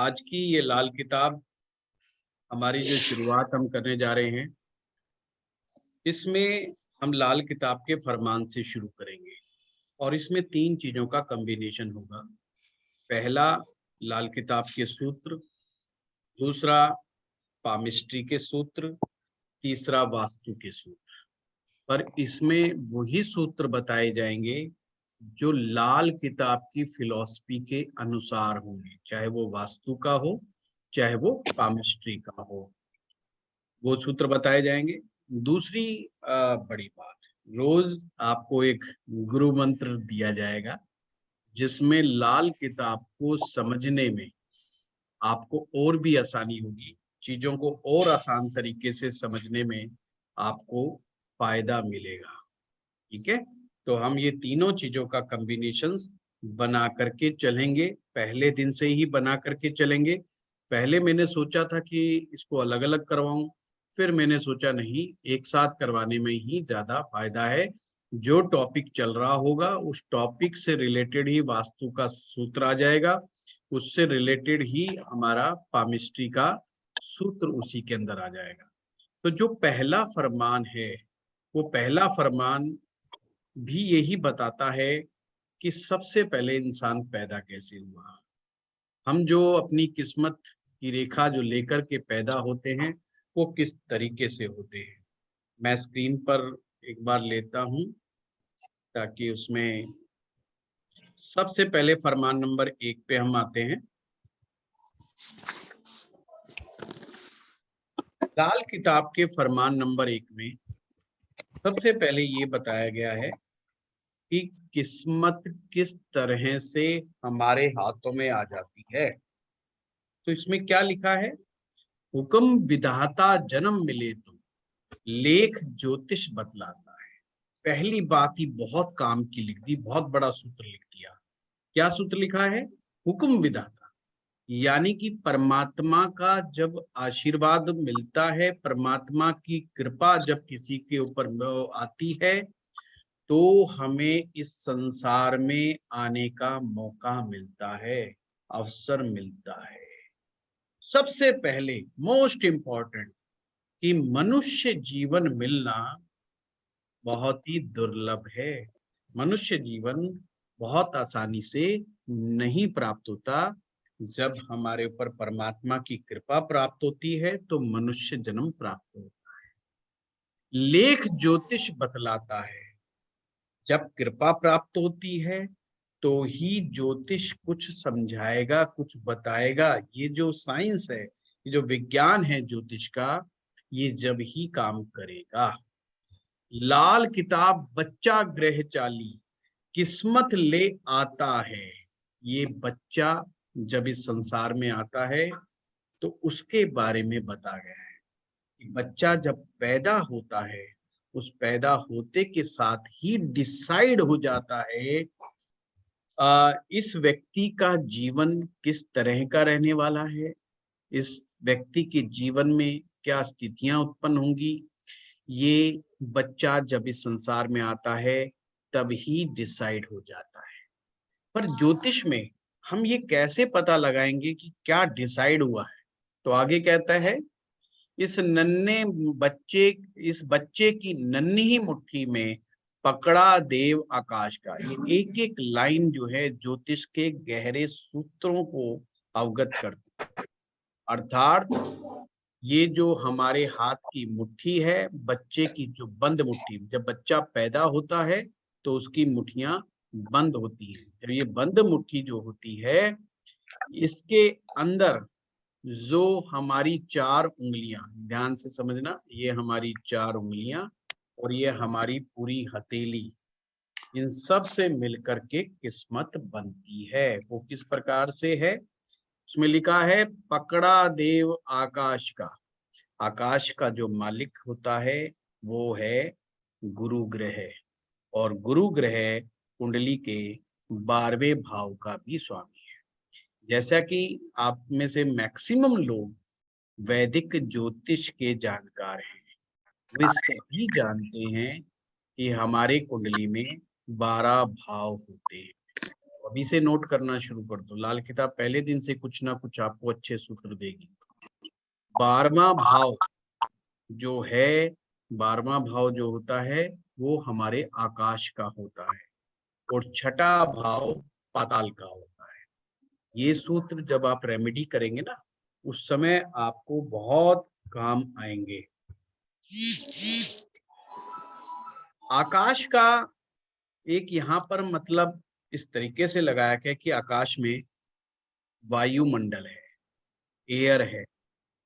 आज की ये लाल किताब हमारी जो शुरुआत हम करने जा रहे हैं, इसमें हम लाल किताब के फरमान से शुरू करेंगे और इसमें 3 चीज़ों का कॉम्बिनेशन होगा। पहला लाल किताब के सूत्र, दूसरा पामिस्ट्री के सूत्र, तीसरा वास्तु के सूत्र। पर इसमें वही सूत्र बताए जाएंगे जो लाल किताब की फिलॉसफी के अनुसार होंगे, चाहे वो वास्तु का हो, चाहे वो पामिस्ट्री का हो। वो सूत्र बताए जाएंगे। दूसरी बड़ी बात, रोज आपको एक गुरु मंत्र दिया जाएगा जिसमें लाल किताब को समझने में आपको और भी आसानी होगी, चीजों को और आसान तरीके से समझने में आपको फायदा मिलेगा। ठीक है, तो हम ये तीनों चीजों का कॉम्बिनेशन बना करके चलेंगे, पहले दिन से ही बना करके चलेंगे। पहले मैंने सोचा था कि इसको अलग अलग करवाऊं, फिर मैंने सोचा नहीं, एक साथ करवाने में ही ज्यादा फायदा है। जो टॉपिक चल रहा होगा उस टॉपिक से रिलेटेड ही वास्तु का सूत्र आ जाएगा, उससे रिलेटेड ही हमारा पामिस्ट्री का सूत्र उसी के अंदर आ जाएगा। तो जो पहला फरमान है, वो पहला फरमान भी यही बताता है कि सबसे पहले इंसान पैदा कैसे हुआ। हम जो अपनी किस्मत की रेखा जो लेकर के पैदा होते हैं, वो किस तरीके से होते हैं। मैं स्क्रीन पर एक बार लेता हूं ताकि उसमें सबसे पहले फरमान नंबर 1 पे हम आते हैं। लाल किताब के फरमान नंबर 1 में सबसे पहले ये बताया गया है कि किस्मत किस तरह से हमारे हाथों में आ जाती है। तो इसमें क्या लिखा है? हुक्म विधाता जन्म मिले तो लेख ज्योतिष बतलाता है। पहली बात ही बहुत काम की लिख दी, बहुत बड़ा सूत्र लिख दिया। क्या सूत्र लिखा है? हुक्म विधाता, यानी कि परमात्मा का जब आशीर्वाद मिलता है, परमात्मा की कृपा जब किसी के ऊपर आती है, तो हमें इस संसार में आने का मौका मिलता है, अवसर मिलता है। सबसे पहले मोस्ट इंपॉर्टेंट कि मनुष्य जीवन मिलना बहुत ही दुर्लभ है। मनुष्य जीवन बहुत आसानी से नहीं प्राप्त होता। जब हमारे ऊपर परमात्मा की कृपा प्राप्त होती है तो मनुष्य जन्म प्राप्त होता है। लेख ज्योतिष बतलाता है, जब कृपा प्राप्त होती है तो ही ज्योतिष कुछ समझाएगा, कुछ बताएगा। ये जो साइंस है, ये जो विज्ञान है ज्योतिष का, ये जब ही काम करेगा। लाल किताब बच्चा ग्रह चाली किस्मत ले आता है। ये बच्चा जब इस संसार में आता है तो उसके बारे में बता गया है कि बच्चा जब पैदा होता है, उस पैदा होते के साथ ही डिसाइड हो जाता है इस व्यक्ति का जीवन किस तरह का रहने वाला है, इस व्यक्ति के जीवन में क्या स्थितियां उत्पन्न होंगी। ये बच्चा जब इस संसार में आता है तब ही डिसाइड हो जाता है। पर ज्योतिष में हम ये कैसे पता लगाएंगे कि क्या डिसाइड हुआ है? तो आगे कहता है, इस नन्हे बच्चे इस बच्चे की नन्ही ही मुट्ठी में पकड़ा देव आकाश का। ये एक एक लाइन जो है ज्योतिष के गहरे सूत्रों को अवगत करती है। अर्थात ये जो हमारे हाथ की मुट्ठी है, बच्चे की जो बंद मुट्ठी, जब बच्चा पैदा होता है तो उसकी मुट्ठियां बंद होती हैं। जब ये बंद मुट्ठी जो होती है, इसके अंदर जो हमारी 4 उंगलियां, ध्यान से समझना, ये हमारी 4 उंगलियां और ये हमारी पूरी हथेली, इन सब से मिलकर के किस्मत बनती है। वो किस प्रकार से है? उसमें लिखा है, पकड़ा देव आकाश का। आकाश का जो मालिक होता है वो है गुरु ग्रह, और गुरु ग्रह कुंडली के 12वें भाव का भी स्वामी है। जैसा कि आप में से मैक्सिमम लोग वैदिक ज्योतिष के जानकार हैं, वे सभी जानते हैं कि हमारे कुंडली में 12 भाव होते हैं। अभी से नोट करना शुरू कर दो, लाल किताब पहले दिन से कुछ ना कुछ आपको अच्छे सूत्र देगी। 12वां भाव जो है, 12वां भाव जो होता है वो हमारे आकाश का होता है और छठा भाव पाताल का होता है। ये सूत्र जब आप रेमेडी करेंगे ना, उस समय आपको बहुत काम आएंगे। आकाश का एक यहाँ पर मतलब इस तरीके से लगाया गया कि आकाश में वायुमंडल है, एयर है,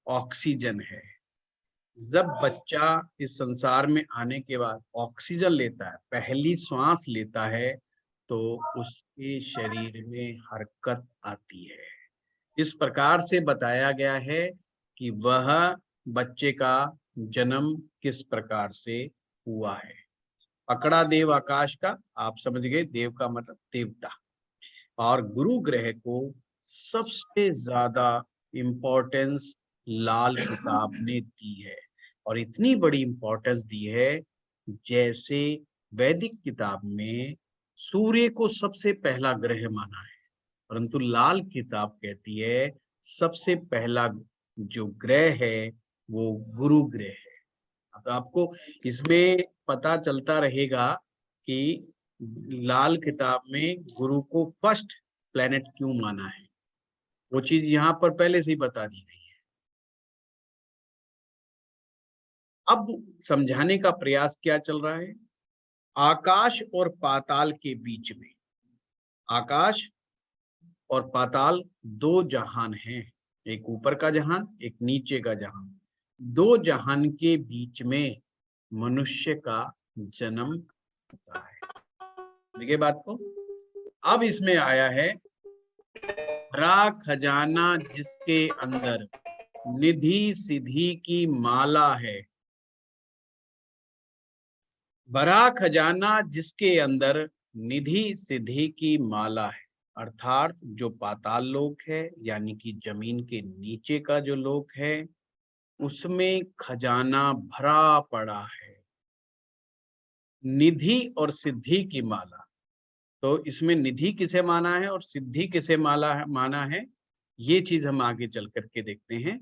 ऑक्सीजन है। जब बच्चा इस संसार में आने के बाद ऑक्सीजन लेता है, पहली श्वास लेता है, तो उसके शरीर में हरकत आती है। इस प्रकार से बताया गया है कि वह बच्चे का जन्म किस प्रकार से हुआ है। पकड़ा देव आकाश का, आप समझ गए, देव का मतलब देवता। और गुरु ग्रह को सबसे ज्यादा इम्पोर्टेंस लाल किताब ने दी है, और इतनी बड़ी इम्पोर्टेंस दी है जैसे वैदिक किताब में सूर्य को सबसे पहला ग्रह माना है, परंतु लाल किताब कहती है सबसे पहला जो ग्रह है वो गुरु ग्रह है। तो आपको इसमें पता चलता रहेगा कि लाल किताब में गुरु को फर्स्ट प्लेनेट क्यों माना है, वो चीज यहाँ पर पहले से ही बता दी गई है। अब समझाने का प्रयास क्या चल रहा है, आकाश और पाताल के बीच में, आकाश और पाताल दो जहान हैं, एक ऊपर का जहान, एक नीचे का जहान। दो जहान के बीच में मनुष्य का जन्म होता है। देखिए बात को, अब इसमें आया है भरा खजाना जिसके अंदर निधि सिद्धि की माला है। भरा खजाना जिसके अंदर निधि सिद्धि की माला है, अर्थात जो पाताल लोक है यानी कि जमीन के नीचे का जो लोक है, उसमें खजाना भरा पड़ा है, निधि और सिद्धि की माला। तो इसमें निधि किसे माना है और सिद्धि किसे माना है, ये चीज हम आगे चल करके देखते हैं।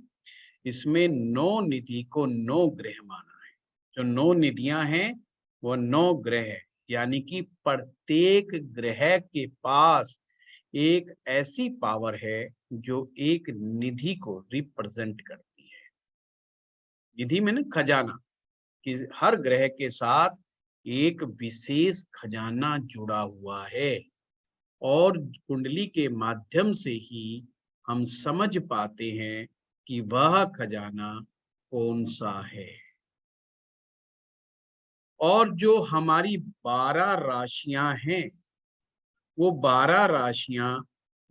इसमें 9 निधि को 9 ग्रह माना है। जो 9 निधियां हैं वो 9 ग्रह है, यानी कि प्रत्येक ग्रह के पास एक ऐसी पावर है जो एक निधि को रिप्रेजेंट करती है। निधि में ना खजाना, कि हर ग्रह के साथ एक विशेष खजाना जुड़ा हुआ है, और कुंडली के माध्यम से ही हम समझ पाते हैं कि वह खजाना कौन सा है। और जो हमारी 12 राशियां हैं, वो 12 राशियां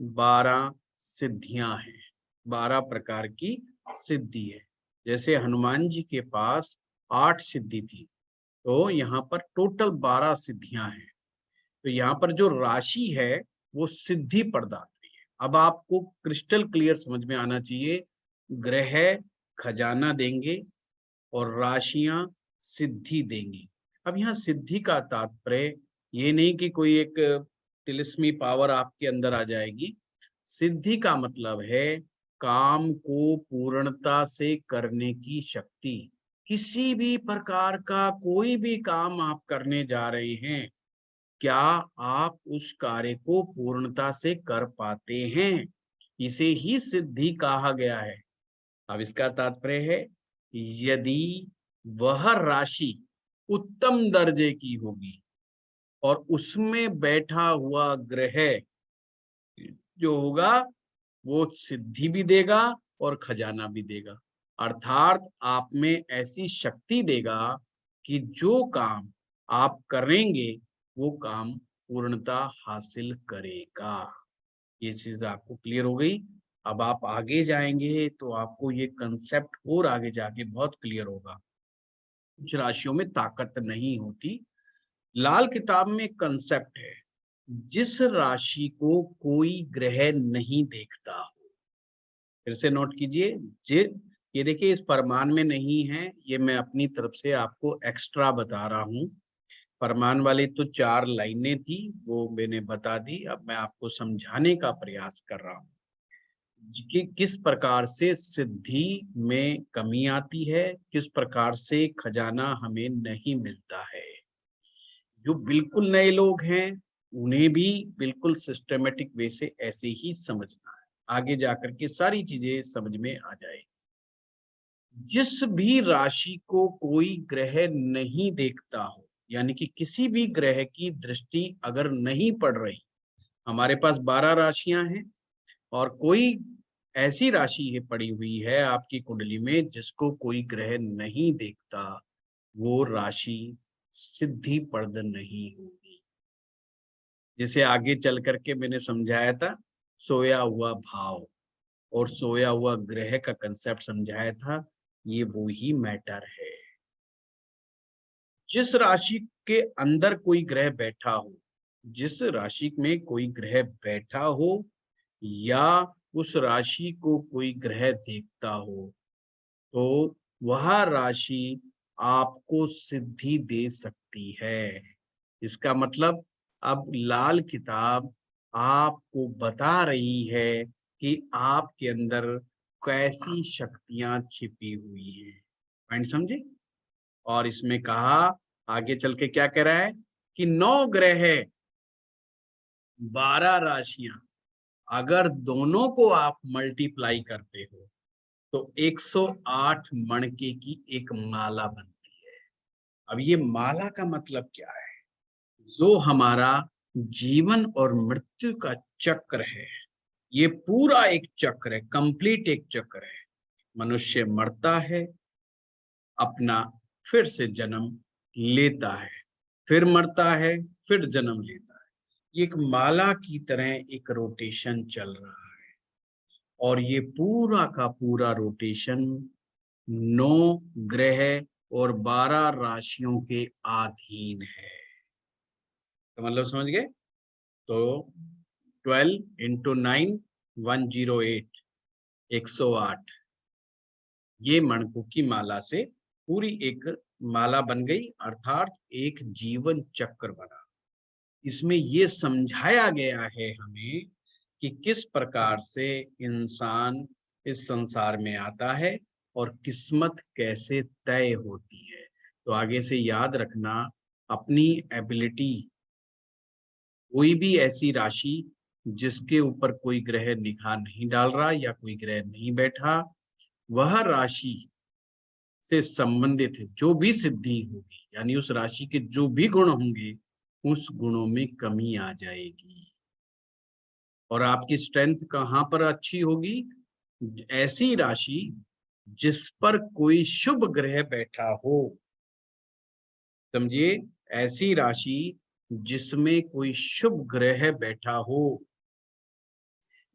12 सिद्धियां हैं, 12 प्रकार की सिद्धि है। जैसे हनुमान जी के पास 8 सिद्धि थी, तो यहाँ पर टोटल 12 सिद्धियां हैं। तो यहाँ पर जो राशि है वो सिद्धि प्रदात्री है। अब आपको क्रिस्टल क्लियर समझ में आना चाहिए, ग्रह खजाना देंगे और राशियां सिद्धि देंगी। अब यहाँ सिद्धि का तात्पर्य ये नहीं कि कोई एक तिलिस्मी पावर आपके अंदर आ जाएगी। सिद्धि का मतलब है काम को पूर्णता से करने की शक्ति। किसी भी प्रकार का कोई भी काम आप करने जा रहे हैं, क्या आप उस कार्य को पूर्णता से कर पाते हैं, इसे ही सिद्धि कहा गया है। अब इसका तात्पर्य है, यदि वह राशि उत्तम दर्जे की होगी और उसमें बैठा हुआ ग्रह जो होगा वो सिद्धि भी देगा और खजाना भी देगा, अर्थात आप में ऐसी शक्ति देगा कि जो काम आप करेंगे वो काम पूर्णता हासिल करेगा। ये चीज आपको क्लियर हो गई। अब आप आगे जाएंगे तो आपको ये कंसेप्ट और आगे जाके बहुत क्लियर होगा। कुछ राशियों में ताकत नहीं होती। लाल किताब में कंसेप्ट है, जिस राशि को कोई ग्रह नहीं देखता। फिर से नोट कीजिए, ये देखिए इस फरमान में नहीं है, ये मैं अपनी तरफ से आपको एक्स्ट्रा बता रहा हूं फरमान वाली तो 4 लाइनें थी, वो मैंने बता दी। अब मैं आपको समझाने का प्रयास कर रहा हूँ कि किस प्रकार से सिद्धि में कमी आती है, किस प्रकार से खजाना हमें नहीं मिलता है। जो बिल्कुल नए लोग हैं, उन्हें भी बिल्कुल सिस्टमैटिक वे से ऐसे ही समझना है। आगे जाकर के सारी चीजें समझ में आ जाए। जिस भी राशि को कोई ग्रह नहीं देखता हो, यानी कि किसी भी ग्रह की दृष्टि अगर नहीं पड़ रही, हमारे पास 12 राशियां हैं और कोई ऐसी राशि है पड़ी हुई है आपकी कुंडली में जिसको कोई ग्रह नहीं देखता, वो राशि सिद्धिप्रद नहीं होगी। जैसे आगे चल करके मैंने समझाया था, सोया हुआ भाव और सोया हुआ ग्रह का कंसेप्ट समझाया था, ये वो ही मैटर है। जिस राशि के अंदर कोई ग्रह बैठा हो, जिस राशि में कोई ग्रह बैठा हो या उस राशि को कोई ग्रह देखता हो, तो वह राशि आपको सिद्धि दे सकती है। इसका मतलब अब लाल किताब आपको बता रही है कि आपके अंदर कैसी शक्तियां छिपी हुई हैं। पॉइंट समझे? और इसमें कहा, आगे चल के क्या कह रहा है कि 9 ग्रह है, 12 राशियां, अगर दोनों को आप मल्टीप्लाई करते हो तो 108 मणके की एक माला बनती है। अब ये माला का मतलब क्या है? जो हमारा जीवन और मृत्यु का चक्र है, ये पूरा एक चक्र है, कंप्लीट एक चक्र है। मनुष्य मरता है, अपना फिर से जन्म लेता है, फिर मरता है, फिर जन्म लेता है। ये एक माला की तरह एक रोटेशन चल रहा है और ये पूरा का पूरा रोटेशन 9 ग्रह और 12 राशियों के अधीन है। तो मतलब समझ गए? तो 12 इंटू 9 108, 108, ये मणकों की माला से पूरी एक माला बन गई, अर्थात एक जीवन चक्र बना। इसमें ये समझाया गया है हमें कि किस प्रकार से इंसान इस संसार में आता है और किस्मत कैसे तय होती है। तो आगे से याद रखना, अपनी एबिलिटी, कोई भी ऐसी राशि जिसके ऊपर कोई ग्रह निगाह नहीं डाल रहा या कोई ग्रह नहीं बैठा, वह राशि से संबंधित है जो भी सिद्धि होगी, यानी उस राशि के जो भी गुण होंगे, उस गुणों में कमी आ जाएगी। और आपकी स्ट्रेंथ कहाँ पर अच्छी होगी? ऐसी राशि जिस पर कोई शुभ ग्रह बैठा हो। समझिए, ऐसी राशि जिसमें कोई शुभ ग्रह बैठा हो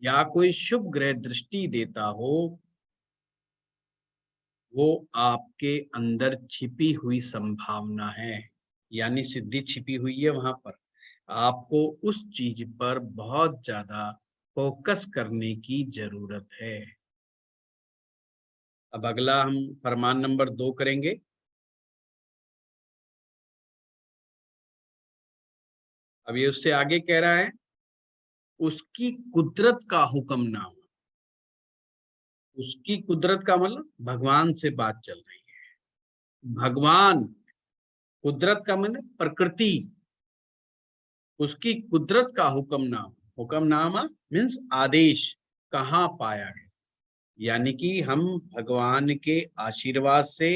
या कोई शुभ ग्रह दृष्टि देता हो, वो आपके अंदर छिपी हुई संभावना है, यानी सिद्धि छिपी हुई है वहां पर। आपको उस चीज पर बहुत ज्यादा फोकस करने की जरूरत है। अब अगला हम फरमान नंबर 2 करेंगे। अब ये उससे आगे कह रहा है, उसकी कुदरत का हुक्म ना हो। उसकी कुदरत का मतलब भगवान से बात चल रही है। भगवान, कुदरत का मतलब प्रकृति, उसकी कुदरत का हुक्मनामा, हुक्मनामा मीन्स आदेश कहाँ पाया गया, यानी कि हम भगवान के आशीर्वाद से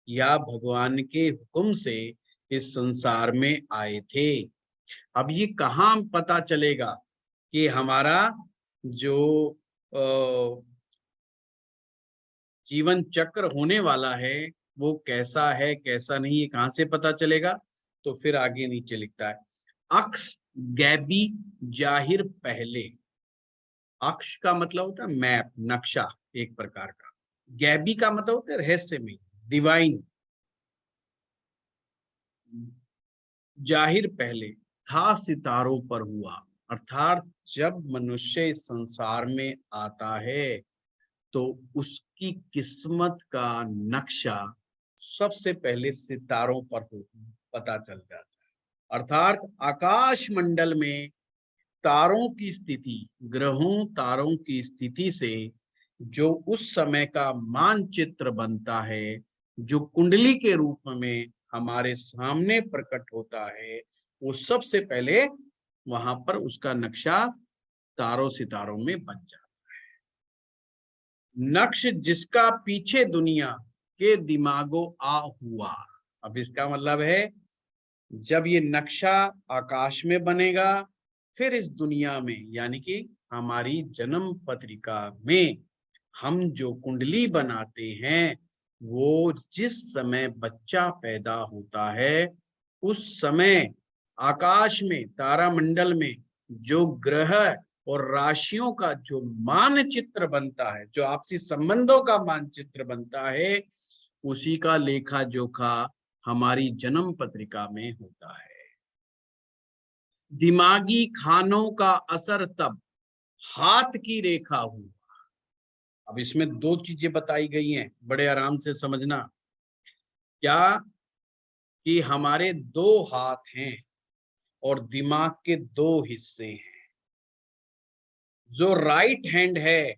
या भगवान के हुक्म से इस संसार में आए थे। अब ये कहाँ पता चलेगा कि हमारा जो जीवन चक्र होने वाला है वो कैसा है कैसा नहीं, ये कहाँ से पता चलेगा? तो फिर आगे नीचे लिखता है, अक्स गैबी जाहिर पहले। अक्ष का मतलब होता है मैप, नक्शा एक प्रकार का। गैबी का मतलब होता है रहस्यमय, डिवाइन। जाहिर पहले था सितारों पर हुआ, अर्थात जब मनुष्य इस संसार में आता है तो उसकी किस्मत का नक्शा सबसे पहले सितारों पर हो पता चल जाता है। अर्थात आकाश मंडल में तारों की स्थिति, ग्रहों तारों की स्थिति से जो उस समय का मानचित्र बनता है, जो कुंडली के रूप में हमारे सामने प्रकट होता है, वो सबसे पहले वहां पर उसका नक्शा तारों सितारों में बन जाता है। नक्श जिसका पीछे दुनिया के दिमागो आ हुआ। अब इसका मतलब है जब ये नक्शा आकाश में बनेगा, फिर इस दुनिया में यानी कि हमारी जन्म पत्रिका में हम जो कुंडली बनाते हैं, वो जिस समय बच्चा पैदा होता है उस समय आकाश में तारामंडल में जो ग्रह और राशियों का जो मानचित्र बनता है, जो आपसी संबंधों का मानचित्र बनता है, उसी का लेखा जोखा हमारी जन्म पत्रिका में होता है। दिमागी खानों का असर तब हाथ की रेखा हुआ। अब इसमें दो चीजें बताई गई हैं, बड़े आराम से समझना। क्या कि हमारे दो हाथ हैं और दिमाग के दो हिस्से हैं। जो राइट हैंड है,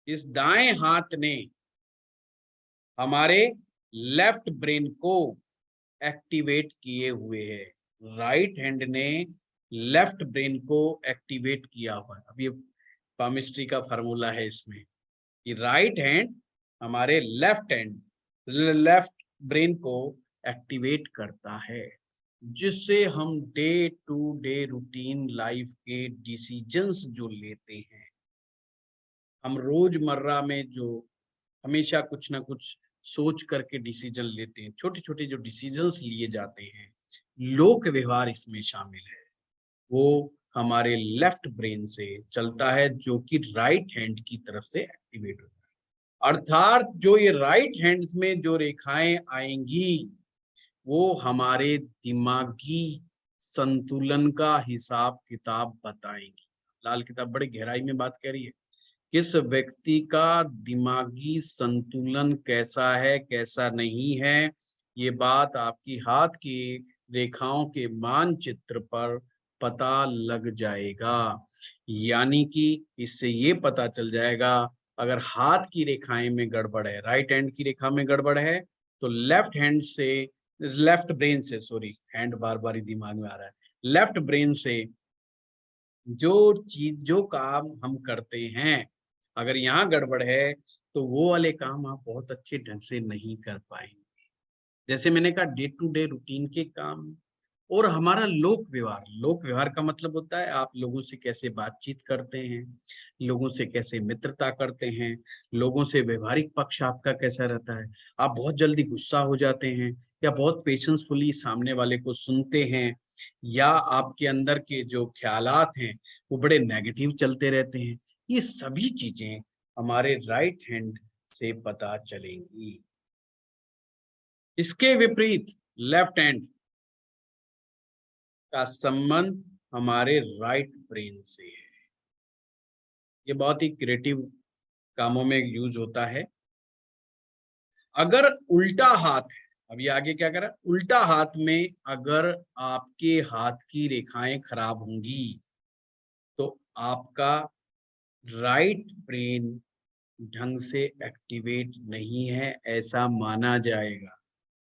इस दाएं हाथ ने हमारे लेफ्ट ब्रेन को एक्टिवेट किए हुए है। राइट हैंड ने लेफ्ट ब्रेन को एक्टिवेट किया हुआ है। अब ये केमिस्ट्री का फार्मूला है इसमें कि राइट हैंड हमारे लेफ्ट ब्रेन को एक्टिवेट करता है, जिससे हम day to day routine life के डिसीजंस जो लेते हैं, हम रोजमर्रा में जो हमेशा कुछ ना कुछ सोच करके डिसीजन लेते हैं, छोटे छोटे जो डिसीजंस लिए जाते हैं, लोक व्यवहार इसमें शामिल है। वो हमारे लेफ्ट ब्रेन से चलता है, जो कि राइट हैंड की तरफ से एक्टिवेट होता है। अर्थात जो ये राइट हैंड में जो रेखाएं आएंगी, वो हमारे दिमागी संतुलन का हिसाब किताब बताएंगी। लाल किताब बड़ी गहराई में बात कह रही है, किस व्यक्ति का दिमागी संतुलन कैसा है, कैसा नहीं है, ये बात आपकी हाथ की रेखाओं के मानचित्र पर पता लग जाएगा। यानी कि इससे ये पता चल जाएगा, अगर हाथ की रेखाएं में गड़बड़ है, राइट हैंड की रेखा में गड़बड़ है, तो लेफ्ट ब्रेन से, सॉरी हैंड बार बार ही दिमाग में आ रहा है, लेफ्ट ब्रेन से जो काम हम करते हैं, अगर यहाँ गड़बड़ है, तो वो वाले काम आप बहुत अच्छे ढंग से नहीं कर पाएंगे। जैसे मैंने कहा, डे टू डे रूटीन के काम और हमारा लोक व्यवहार का मतलब होता है आप लोगों से कैसे बातचीत करते हैं, लोगों से कैसे मित्रता करते हैं, लोगों से व्यवहारिक पक्ष आपका कैसा रहता है। आप बहुत जल्दी गुस्सा हो जाते हैं या बहुत पेशेंसफुली सामने वाले को सुनते हैं, या आपके अंदर के जो ख्यालात हैं वो बड़े नेगेटिव चलते रहते हैं। ये सभी चीजें हमारे राइट हैंड से पता चलेंगी। इसके विपरीत लेफ्ट हैंड का संबंध हमारे राइट ब्रेन से है। ये बहुत ही क्रिएटिव कामों में यूज होता है। अगर उल्टा हाथ है, अभी आगे क्या करा, उल्टा हाथ में अगर आपके हाथ की रेखाएं खराब होंगी, तो आपका राइट ब्रेन ढंग से एक्टिवेट नहीं है, ऐसा माना जाएगा।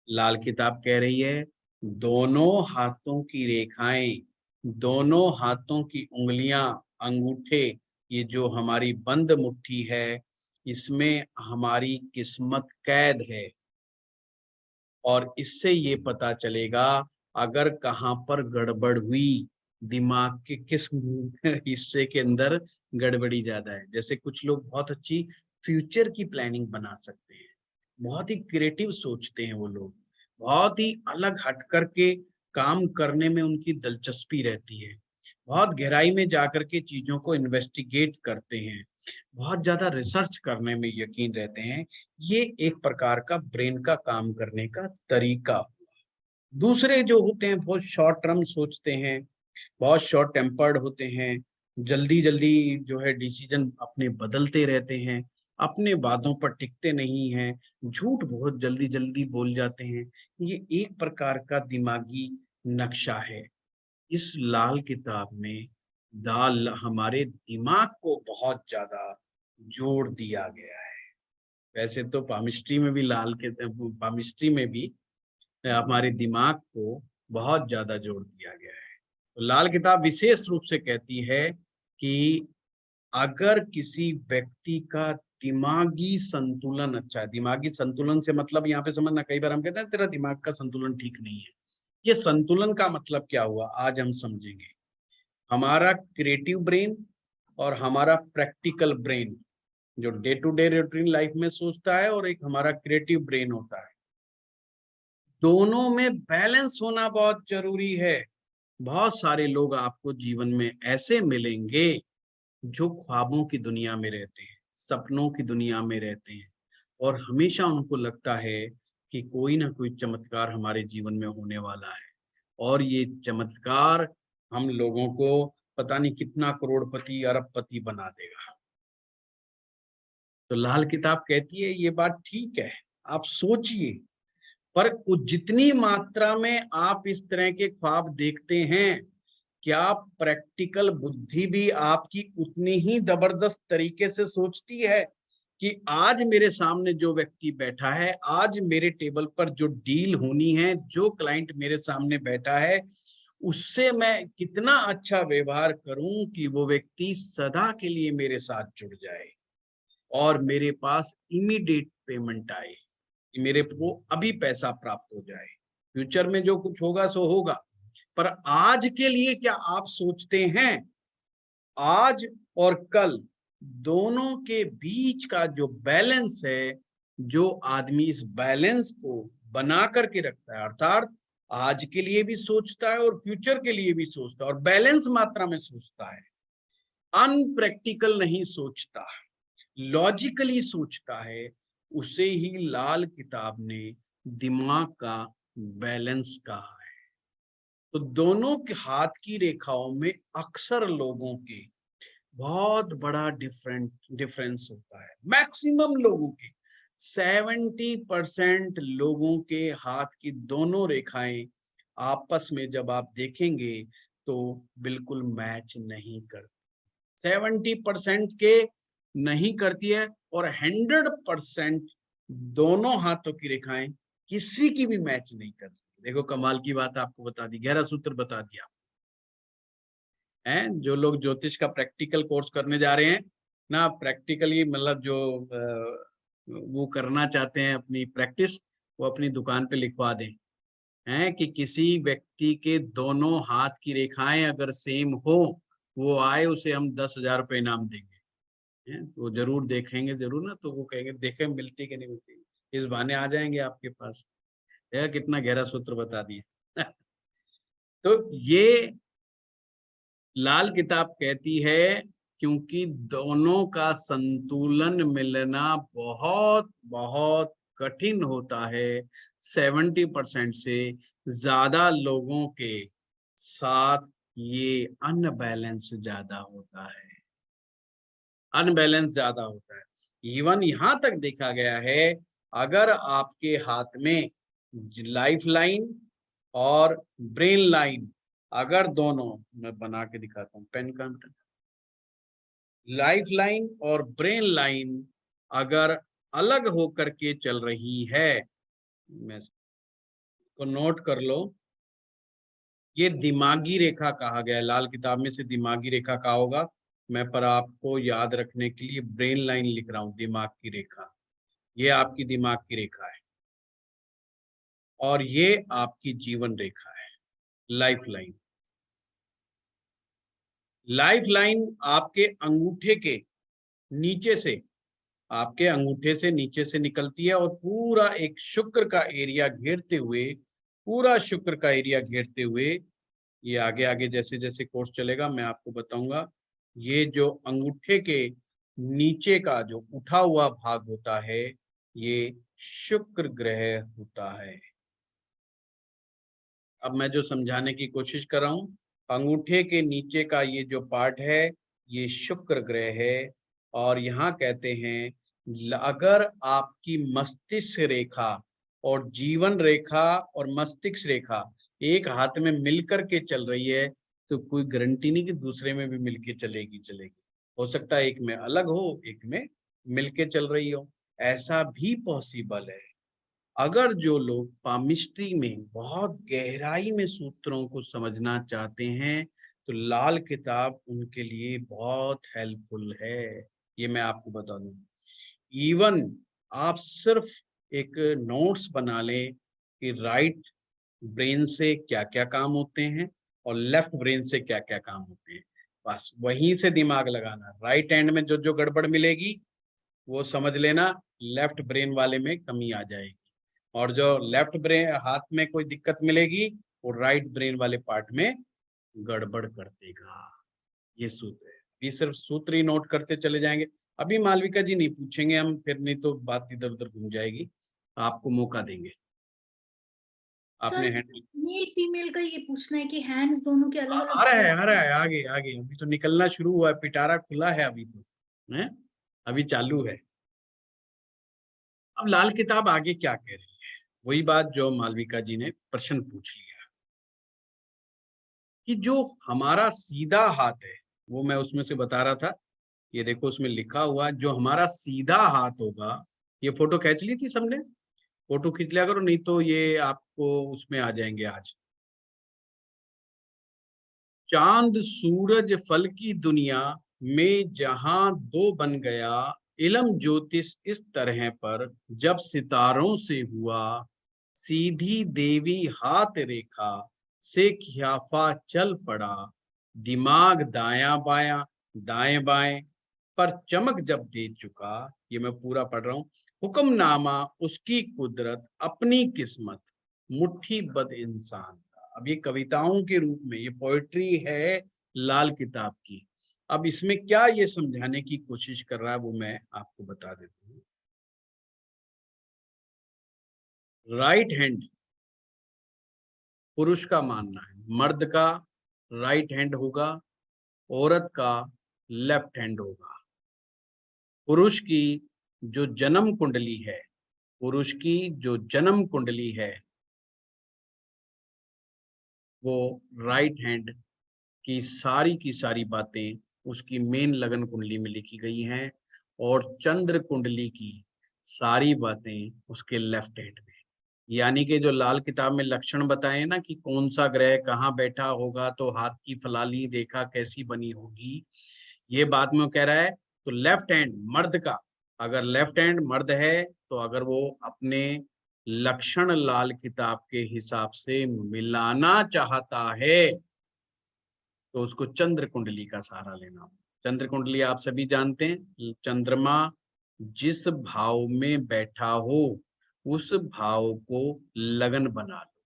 लाल किताब कह रही है, दोनों हाथों की रेखाएं, दोनों हाथों की उंगलियां, अंगूठे, ये जो हमारी बंद मुट्ठी है, इसमें हमारी किस्मत कैद है। और इससे ये पता चलेगा अगर कहाँ पर गड़बड़ हुई, दिमाग के किस हिस्से के अंदर गड़बड़ी ज्यादा है। जैसे कुछ लोग बहुत अच्छी फ्यूचर की प्लानिंग बना सकते हैं, बहुत ही क्रिएटिव सोचते हैं, वो लोग बहुत ही अलग हट करके काम करने में उनकी दिलचस्पी रहती है, बहुत गहराई में जाकर के चीजों को इन्वेस्टिगेट करते हैं, बहुत ज्यादा रिसर्च करने में यकीन रहते हैं। ये एक प्रकार का ब्रेन का काम करने का तरीका। दूसरे जो होते हैं बहुत शॉर्ट टर्म सोचते हैं, बहुत शॉर्ट टेम्पर्ड होते हैं, जल्दी जल्दी जो है डिसीजन अपने बदलते रहते हैं, अपने वादों पर टिकते नहीं हैं, झूठ बहुत जल्दी जल्दी बोल जाते हैं। ये एक प्रकार का दिमागी नक्शा है। इस लाल किताब में दाल हमारे दिमाग को बहुत ज्यादा जोड़ दिया गया है। वैसे तो पामिस्ट्री में भी पामिस्ट्री में भी हमारे दिमाग को बहुत ज्यादा जोड़ दिया गया है। तो लाल किताब विशेष रूप से कहती है कि अगर किसी व्यक्ति का दिमागी संतुलन अच्छा है, दिमागी संतुलन से मतलब यहाँ पे समझना, कई बार हम कहते हैं तेरा दिमाग का संतुलन ठीक नहीं है। ये संतुलन का मतलब क्या हुआ, आज हम समझेंगे। हमारा क्रिएटिव ब्रेन और हमारा प्रैक्टिकल ब्रेन, जो day to day routine life में सोचता है, और एक हमारा क्रिएटिव ब्रेन होता है, दोनों में बैलेंस होना बहुत जरूरी है। बहुत सारे लोग आपको जीवन में ऐसे मिलेंगे जो ख्वाबों की दुनिया में रहते हैं, सपनों की दुनिया में रहते हैं, और हमेशा उनको लगता है कि कोई ना कोई चमत्कार हमारे जीवन में होने वाला है, और ये चमत्कार हम लोगों को पता नहीं कितना करोड़पति अरबपति बना देगा। तो लाल किताब कहती है ये बात ठीक है, आप सोचिए, पर जितनी मात्रा में आप इस तरह के ख्वाब देखते हैं, क्या प्रैक्टिकल बुद्धि भी आपकी उतनी ही जबरदस्त तरीके से सोचती है कि आज मेरे सामने जो व्यक्ति बैठा है, आज मेरे टेबल पर जो डील होनी है, जो क्लाइंट मेरे सामने बैठा है, उससे मैं कितना अच्छा व्यवहार करूं कि वो व्यक्ति सदा के लिए मेरे साथ जुड़ जाए और मेरे पास इमीडिएट पेमेंट आए, कि मेरे को अभी पैसा प्राप्त हो जाए। फ्यूचर में जो कुछ होगा सो होगा, पर आज के लिए क्या आप सोचते हैं? आज और कल दोनों के बीच का जो बैलेंस है, जो आदमी इस बैलेंस को बना करके रखता है, अर्थात आज के लिए भी सोचता है और फ्यूचर के लिए भी सोचता है और बैलेंस मात्रा में सोचता है, अनप्रैक्टिकल नहीं सोचता, लॉजिकली सोचता है, उसे ही लाल किताब ने दिमाग का बैलेंस कहा है। तो दोनों के हाथ की रेखाओं में अक्सर लोगों के बहुत बड़ा डिफरेंस होता है। मैक्सिमम लोगों के 70% लोगों के हाथ की दोनों रेखाएं आपस में जब आप देखेंगे तो बिल्कुल मैच नहीं करती। 70% के नहीं करती है, और 100% दोनों हाथों की रेखाएं किसी की भी मैच नहीं करती। देखो कमाल की बात आपको बता दी, गहरा सूत्र बता दिया है। जो लोग ज्योतिष का प्रैक्टिकल कोर्स करने जा रहे हैं ना, प्रैक्टिकली मतलब जो वो करना चाहते हैं अपनी प्रैक्टिस, वो अपनी दुकान पे लिखवा दें हैं कि किसी व्यक्ति के दोनों हाथ की रेखाएं अगर सेम हो, वो आए, उसे हम 10,000 रुपये इनाम देंगे। तो जरूर देखेंगे जरूर ना, तो वो कहेंगे देखें मिलती कि नहीं मिलती, इस बहाने आ जाएंगे आपके पास। कितना गहरा सूत्र बता दिया। तो ये लाल किताब कहती है क्योंकि दोनों का संतुलन मिलना बहुत बहुत कठिन होता है। 70% से ज्यादा लोगों के साथ ये अनबैलेंस ज्यादा होता है, अनबैलेंस ज्यादा होता है। इवन यहां तक देखा गया है, अगर आपके हाथ में लाइफ लाइन और ब्रेन लाइन, अगर दोनों, मैं बना के दिखाता हूँ पेन का, लाइफ लाइन और ब्रेन लाइन अगर अलग होकर के चल रही है, मैं को नोट कर लो, ये दिमागी रेखा कहा गया है। लाल किताब में से दिमागी रेखा कहा होगा, मैं पर आपको याद रखने के लिए ब्रेन लाइन लिख रहा हूं, दिमाग की रेखा। ये आपकी दिमाग की रेखा है और ये आपकी जीवन रेखा है, लाइफ लाइन। लाइफ लाइन आपके अंगूठे के नीचे से, आपके अंगूठे से नीचे से निकलती है और पूरा एक शुक्र का एरिया घेरते हुए, पूरा शुक्र का एरिया घेरते हुए, ये आगे आगे जैसे जैसे कोर्स चलेगा मैं आपको बताऊंगा, ये जो अंगूठे के नीचे का जो उठा हुआ भाग होता है, ये शुक्र ग्रह होता है। अब मैं जो समझाने की कोशिश कर रहा हूं, अंगूठे के नीचे का ये जो पार्ट है, ये शुक्र ग्रह है। और यहाँ कहते हैं अगर आपकी मस्तिष्क रेखा और जीवन रेखा और मस्तिष्क रेखा एक हाथ में मिल करके चल रही है तो कोई गारंटी नहीं कि दूसरे में भी मिलके चलेगी। हो सकता है एक में अलग हो, एक में मिलके चल रही हो, ऐसा भी पॉसिबल है। अगर जो लोग पामिस्ट्री में बहुत गहराई में सूत्रों को समझना चाहते हैं तो लाल किताब उनके लिए बहुत हेल्पफुल है, ये मैं आपको बता दूं। इवन आप सिर्फ एक नोट्स बना लें कि राइट ब्रेन से क्या क्या काम होते हैं और लेफ्ट ब्रेन से क्या क्या काम होते हैं, बस वहीं से दिमाग लगाना। राइट हैंड में जो जो गड़बड़ मिलेगी वो समझ लेना लेफ्ट ब्रेन वाले में कमी आ जाएगी, और जो लेफ्ट ब्रेन हाथ में कोई दिक्कत मिलेगी वो राइट ब्रेन वाले पार्ट में गड़बड़ कर देगा। ये सूत्र है, ये सिर्फ सूत्र ही नोट करते चले जाएंगे। अभी मालविका जी नहीं पूछेंगे हम, फिर नहीं तो बात इधर उधर घूम जाएगी, आपको मौका देंगे। सर आपने हैंड मेल फीमेल का ये पूछना है कि हैंड्स दोनों के अलग आ रहा है, अलग। आ रहा है, आगे आगे अभी तो निकलना शुरू हुआ है, पिटारा खुला है अभी तो, है अभी चालू है। अब लाल किताब आगे क्या कह रही है, वही बात जो मालविका जी ने प्रश्न पूछ लिया कि जो हमारा सीधा हाथ है, वो मैं उसमें से बता रहा था, ये देखो उसमें लिखा हुआ जो हमारा सीधा हाथ होगा। ये फोटो खींच ली थी सबने, फोटो खींच लिया करो, नहीं तो ये आपको उसमें आ जाएंगे आज। चांद सूरज फल की दुनिया में जहां दो बन गया, इलम ज्योतिष इस तरह पर जब सितारों से हुआ, सीधी देवी हाथ रेखा से खियाफा चल पड़ा, दिमाग दाएं बाएं पर चमक जब दे चुका। ये मैं पूरा पढ़ रहा हूं। हुक्मनामा उसकी कुदरत अपनी किस्मत, मुट्ठी बद इंसान का। अब ये कविताओं के रूप में ये पोएट्री है लाल किताब की। अब इसमें क्या ये समझाने की कोशिश कर रहा है वो मैं आपको बता देता हूँ। राइट हैंड पुरुष का मानना है, मर्द का राइट हैंड होगा, औरत का लेफ्ट हैंड होगा। पुरुष की जो जन्म कुंडली है, पुरुष की जो जन्म कुंडली है वो राइट हैंड की सारी बातें उसकी मेन लगन कुंडली में लिखी गई हैं, और चंद्र कुंडली की सारी बातें उसके लेफ्ट हैंड में। यानी कि जो लाल किताब में लक्षण बताए ना कि कौन सा ग्रह कहाँ बैठा होगा तो हाथ की फलाली रेखा कैसी बनी होगी, ये बात में वो कह रहा है। तो लेफ्ट हैंड मर्द का, अगर लेफ्ट हैंड मर्द है तो अगर वो अपने लक्षण लाल किताब के हिसाब से मिलाना चाहता है तो उसको चंद्र कुंडली का सहारा लेना होगा। चंद्र कुंडली आप सभी जानते हैं, चंद्रमा जिस भाव में बैठा हो उस भाव को लगन बना लो,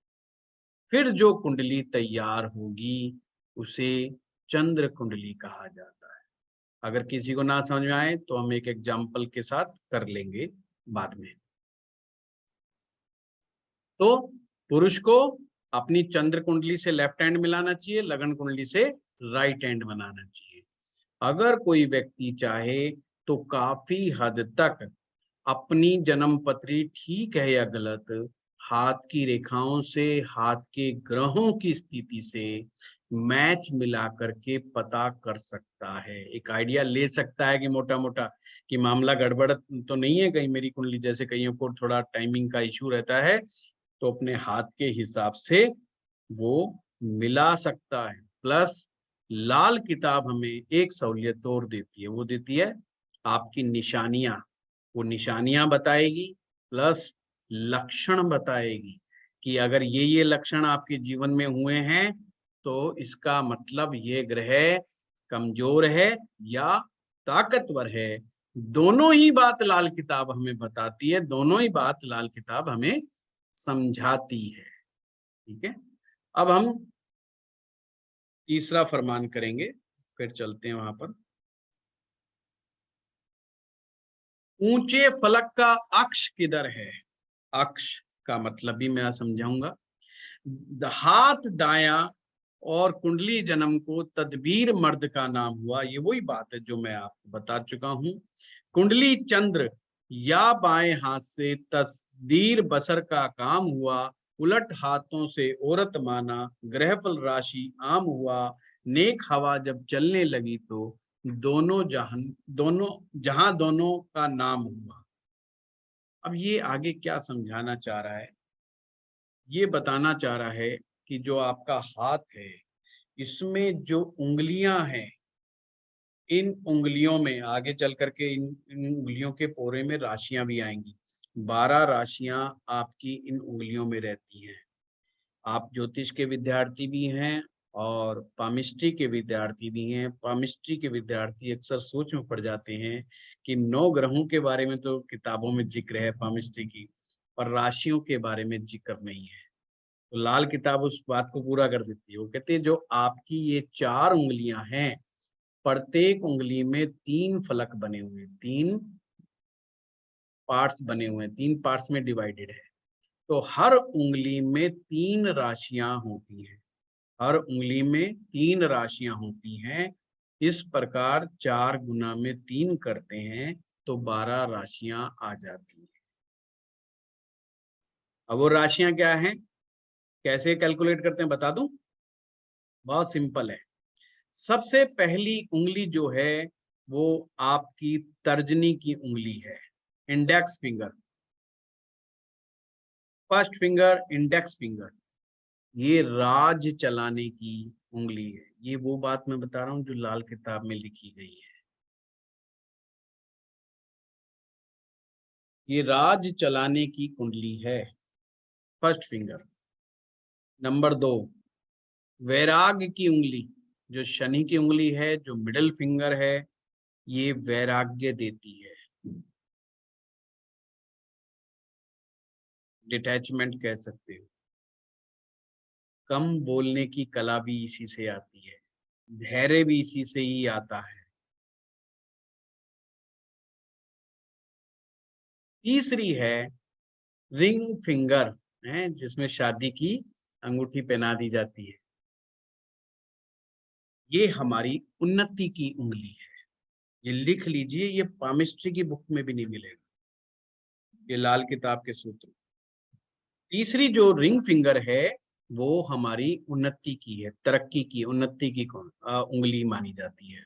फिर जो कुंडली तैयार होगी उसे चंद्र कुंडली कहा जाता है। अगर किसी को ना समझ में आए तो हम एक एग्जाम्पल के साथ कर लेंगे बाद में। तो पुरुष को अपनी चंद्र कुंडली से लेफ्ट हैंड मिलाना चाहिए, लगन कुंडली से राइट हैंड बनाना चाहिए। अगर कोई व्यक्ति चाहे तो काफी हद तक अपनी जन्म पत्री ठीक है या गलत, हाथ की रेखाओं से, हाथ के ग्रहों की स्थिति से मैच मिला करके पता कर सकता है, एक आइडिया ले सकता है कि मोटा मोटा कि मामला गड़बड़ तो नहीं है कहीं मेरी कुंडली, जैसे कईयों को थोड़ा टाइमिंग का इशू रहता है तो अपने हाथ के हिसाब से वो मिला सकता है। प्लस लाल किताब हमें एक सहूलियत और देती है, वो देती है आपकी निशानियां, वो निशानियां बताएगी प्लस लक्षण बताएगी कि अगर ये लक्षण आपके जीवन में हुए हैं तो इसका मतलब ये ग्रह कमजोर है या ताकतवर है। दोनों ही बात लाल किताब हमें बताती है, दोनों ही बात लाल किताब हमें समझाती है। ठीक है, अब हम तीसरा फरमान करेंगे, फिर चलते हैं वहां पर। ऊंचे फलक का अक्ष किधर है? अक्ष का मतलब भी मैं समझाऊंगा। हाथ दाया और कुंडली जन्म को तदबीर मर्द का नाम हुआ, ये वही बात है जो मैं आपको बता चुका हूं। कुंडली चंद्र या बाएं हाथ से तस्दीर बसर का काम हुआ, उलट हाथों से औरत माना, ग्रहफल राशि आम हुआ, नेक हवा जब चलने लगी तो दोनों दोनों का नाम हुआ। अब ये आगे क्या समझाना चाह रहा है? ये बताना चाह रहा है कि जो आपका हाथ है, इसमें जो उंगलियां हैं, इन उंगलियों में आगे चल करके इन उंगलियों के पोरे में राशियां भी आएंगी। 12 राशियां आपकी इन उंगलियों में रहती हैं। आप ज्योतिष के विद्यार्थी भी हैं और पामिस्ट्री के विद्यार्थी भी हैं। पामिस्ट्री के विद्यार्थी अक्सर सोच में पड़ जाते हैं कि 9 ग्रहों के बारे में तो किताबों में जिक्र है पामिस्ट्री की, पर राशियों के बारे में जिक्र नहीं है। तो लाल किताब उस बात को पूरा कर देती है। वो कहते हैं जो आपकी ये 4 उंगलियां हैं, प्रत्येक उंगली में 3 फलक बने हुए हैं, 3 पार्ट्स बने हुए हैं, 3 पार्ट्स में डिवाइडेड है। तो हर उंगली में 3 राशियां होती हैं। हर उंगली में 3 राशियां होती हैं। इस प्रकार 4 गुना में 3 करते हैं तो 12 राशियां आ जाती हैं। अब वो राशियां क्या हैं, कैसे कैलकुलेट करते हैं बता दूं? बहुत सिंपल है। सबसे पहली उंगली जो है वो आपकी तर्जनी की उंगली है, index finger. First finger, index finger, ये राज चलाने की उंगली है। ये वो बात मैं बता रहा हूं जो लाल किताब में लिखी गई है। ये राज चलाने की कुंडली है, फर्स्ट फिंगर। नंबर 2, वैराग्य की उंगली, जो शनि की उंगली है, जो मिडिल फिंगर है, ये वैराग्य देती है, डिटैचमेंट कह सकते हो। कम बोलने की कला भी इसी से आती है, धैर्य भी इसी से ही आता है। तीसरी है रिंग फिंगर, है जिसमें शादी की अंगूठी पहना दी जाती है। ये हमारी उन्नति की उंगली है। ये लिख लीजिए, ये पामिस्ट्री की बुक में भी नहीं मिलेगा, ये लाल किताब के सूत्र। तीसरी जो रिंग फिंगर है वो हमारी उन्नति की है, तरक्की की, उन्नति की उंगली मानी जाती है।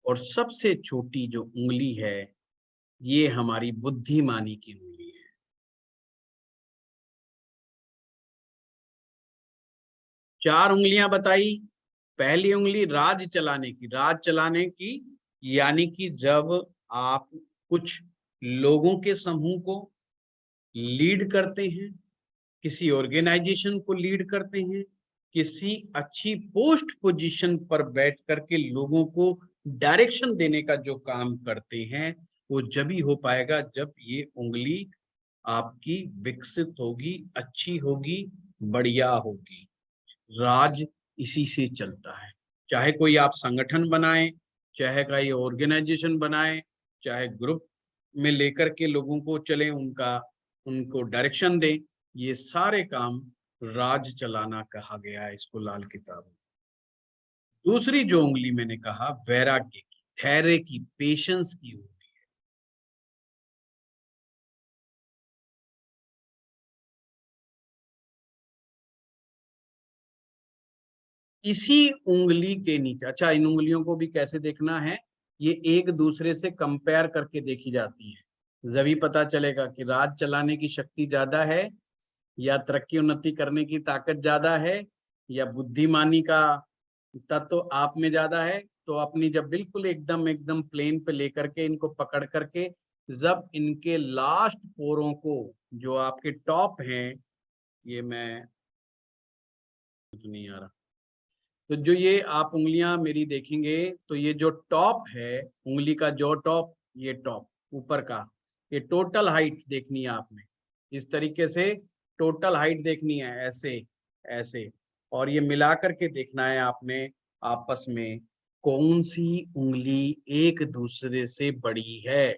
और सबसे छोटी जो उंगली है ये हमारी बुद्धिमानी की उंगली है। चार उंगलियां बताई। पहली उंगली राज चलाने की, राज चलाने की यानी कि जब आप कुछ लोगों के समूह को लीड करते हैं, किसी ऑर्गेनाइजेशन को लीड करते हैं, किसी अच्छी पोस्ट पोजीशन पर बैठ करके लोगों को डायरेक्शन देने का जो काम करते हैं, वो जब ही हो पाएगा जब ये उंगली आपकी विकसित होगी, अच्छी होगी, बढ़िया होगी। राज इसी से चलता है। चाहे कोई आप संगठन बनाए, चाहे कोई ऑर्गेनाइजेशन बनाए, चाहे ग्रुप में लेकर के लोगों को चले, उनको डायरेक्शन दें, ये सारे काम राज चलाना कहा गया है इसको लाल किताब में। दूसरी जो उंगली मैंने कहा वैराग्य की, धैर्य की, पेशेंस की उंगली। इसी उंगली के नीचे, अच्छा इन उंगलियों को भी कैसे देखना है, ये एक दूसरे से कंपेयर करके देखी जाती है, जभी पता चलेगा कि राज चलाने की शक्ति ज्यादा है या तरक्की उन्नति करने की ताकत ज्यादा है या बुद्धिमानी का तत्व आप में ज्यादा है। तो अपनी जब बिल्कुल एकदम एकदम प्लेन पे लेकर के इनको पकड़ करके, जब इनके लास्ट पोरों को, जो आपके टॉप हैं, ये मैं कुछ नहीं आ रहा, तो जो ये आप उंगलियां मेरी देखेंगे तो ये जो टॉप है उंगली का, जो टॉप, ये टॉप ऊपर का, ये टोटल हाइट देखनी है आपने, इस तरीके से टोटल हाइट देखनी है, ऐसे ऐसे, और ये मिला करके देखना है आपने आपस में कौन सी उंगली एक दूसरे से बड़ी है।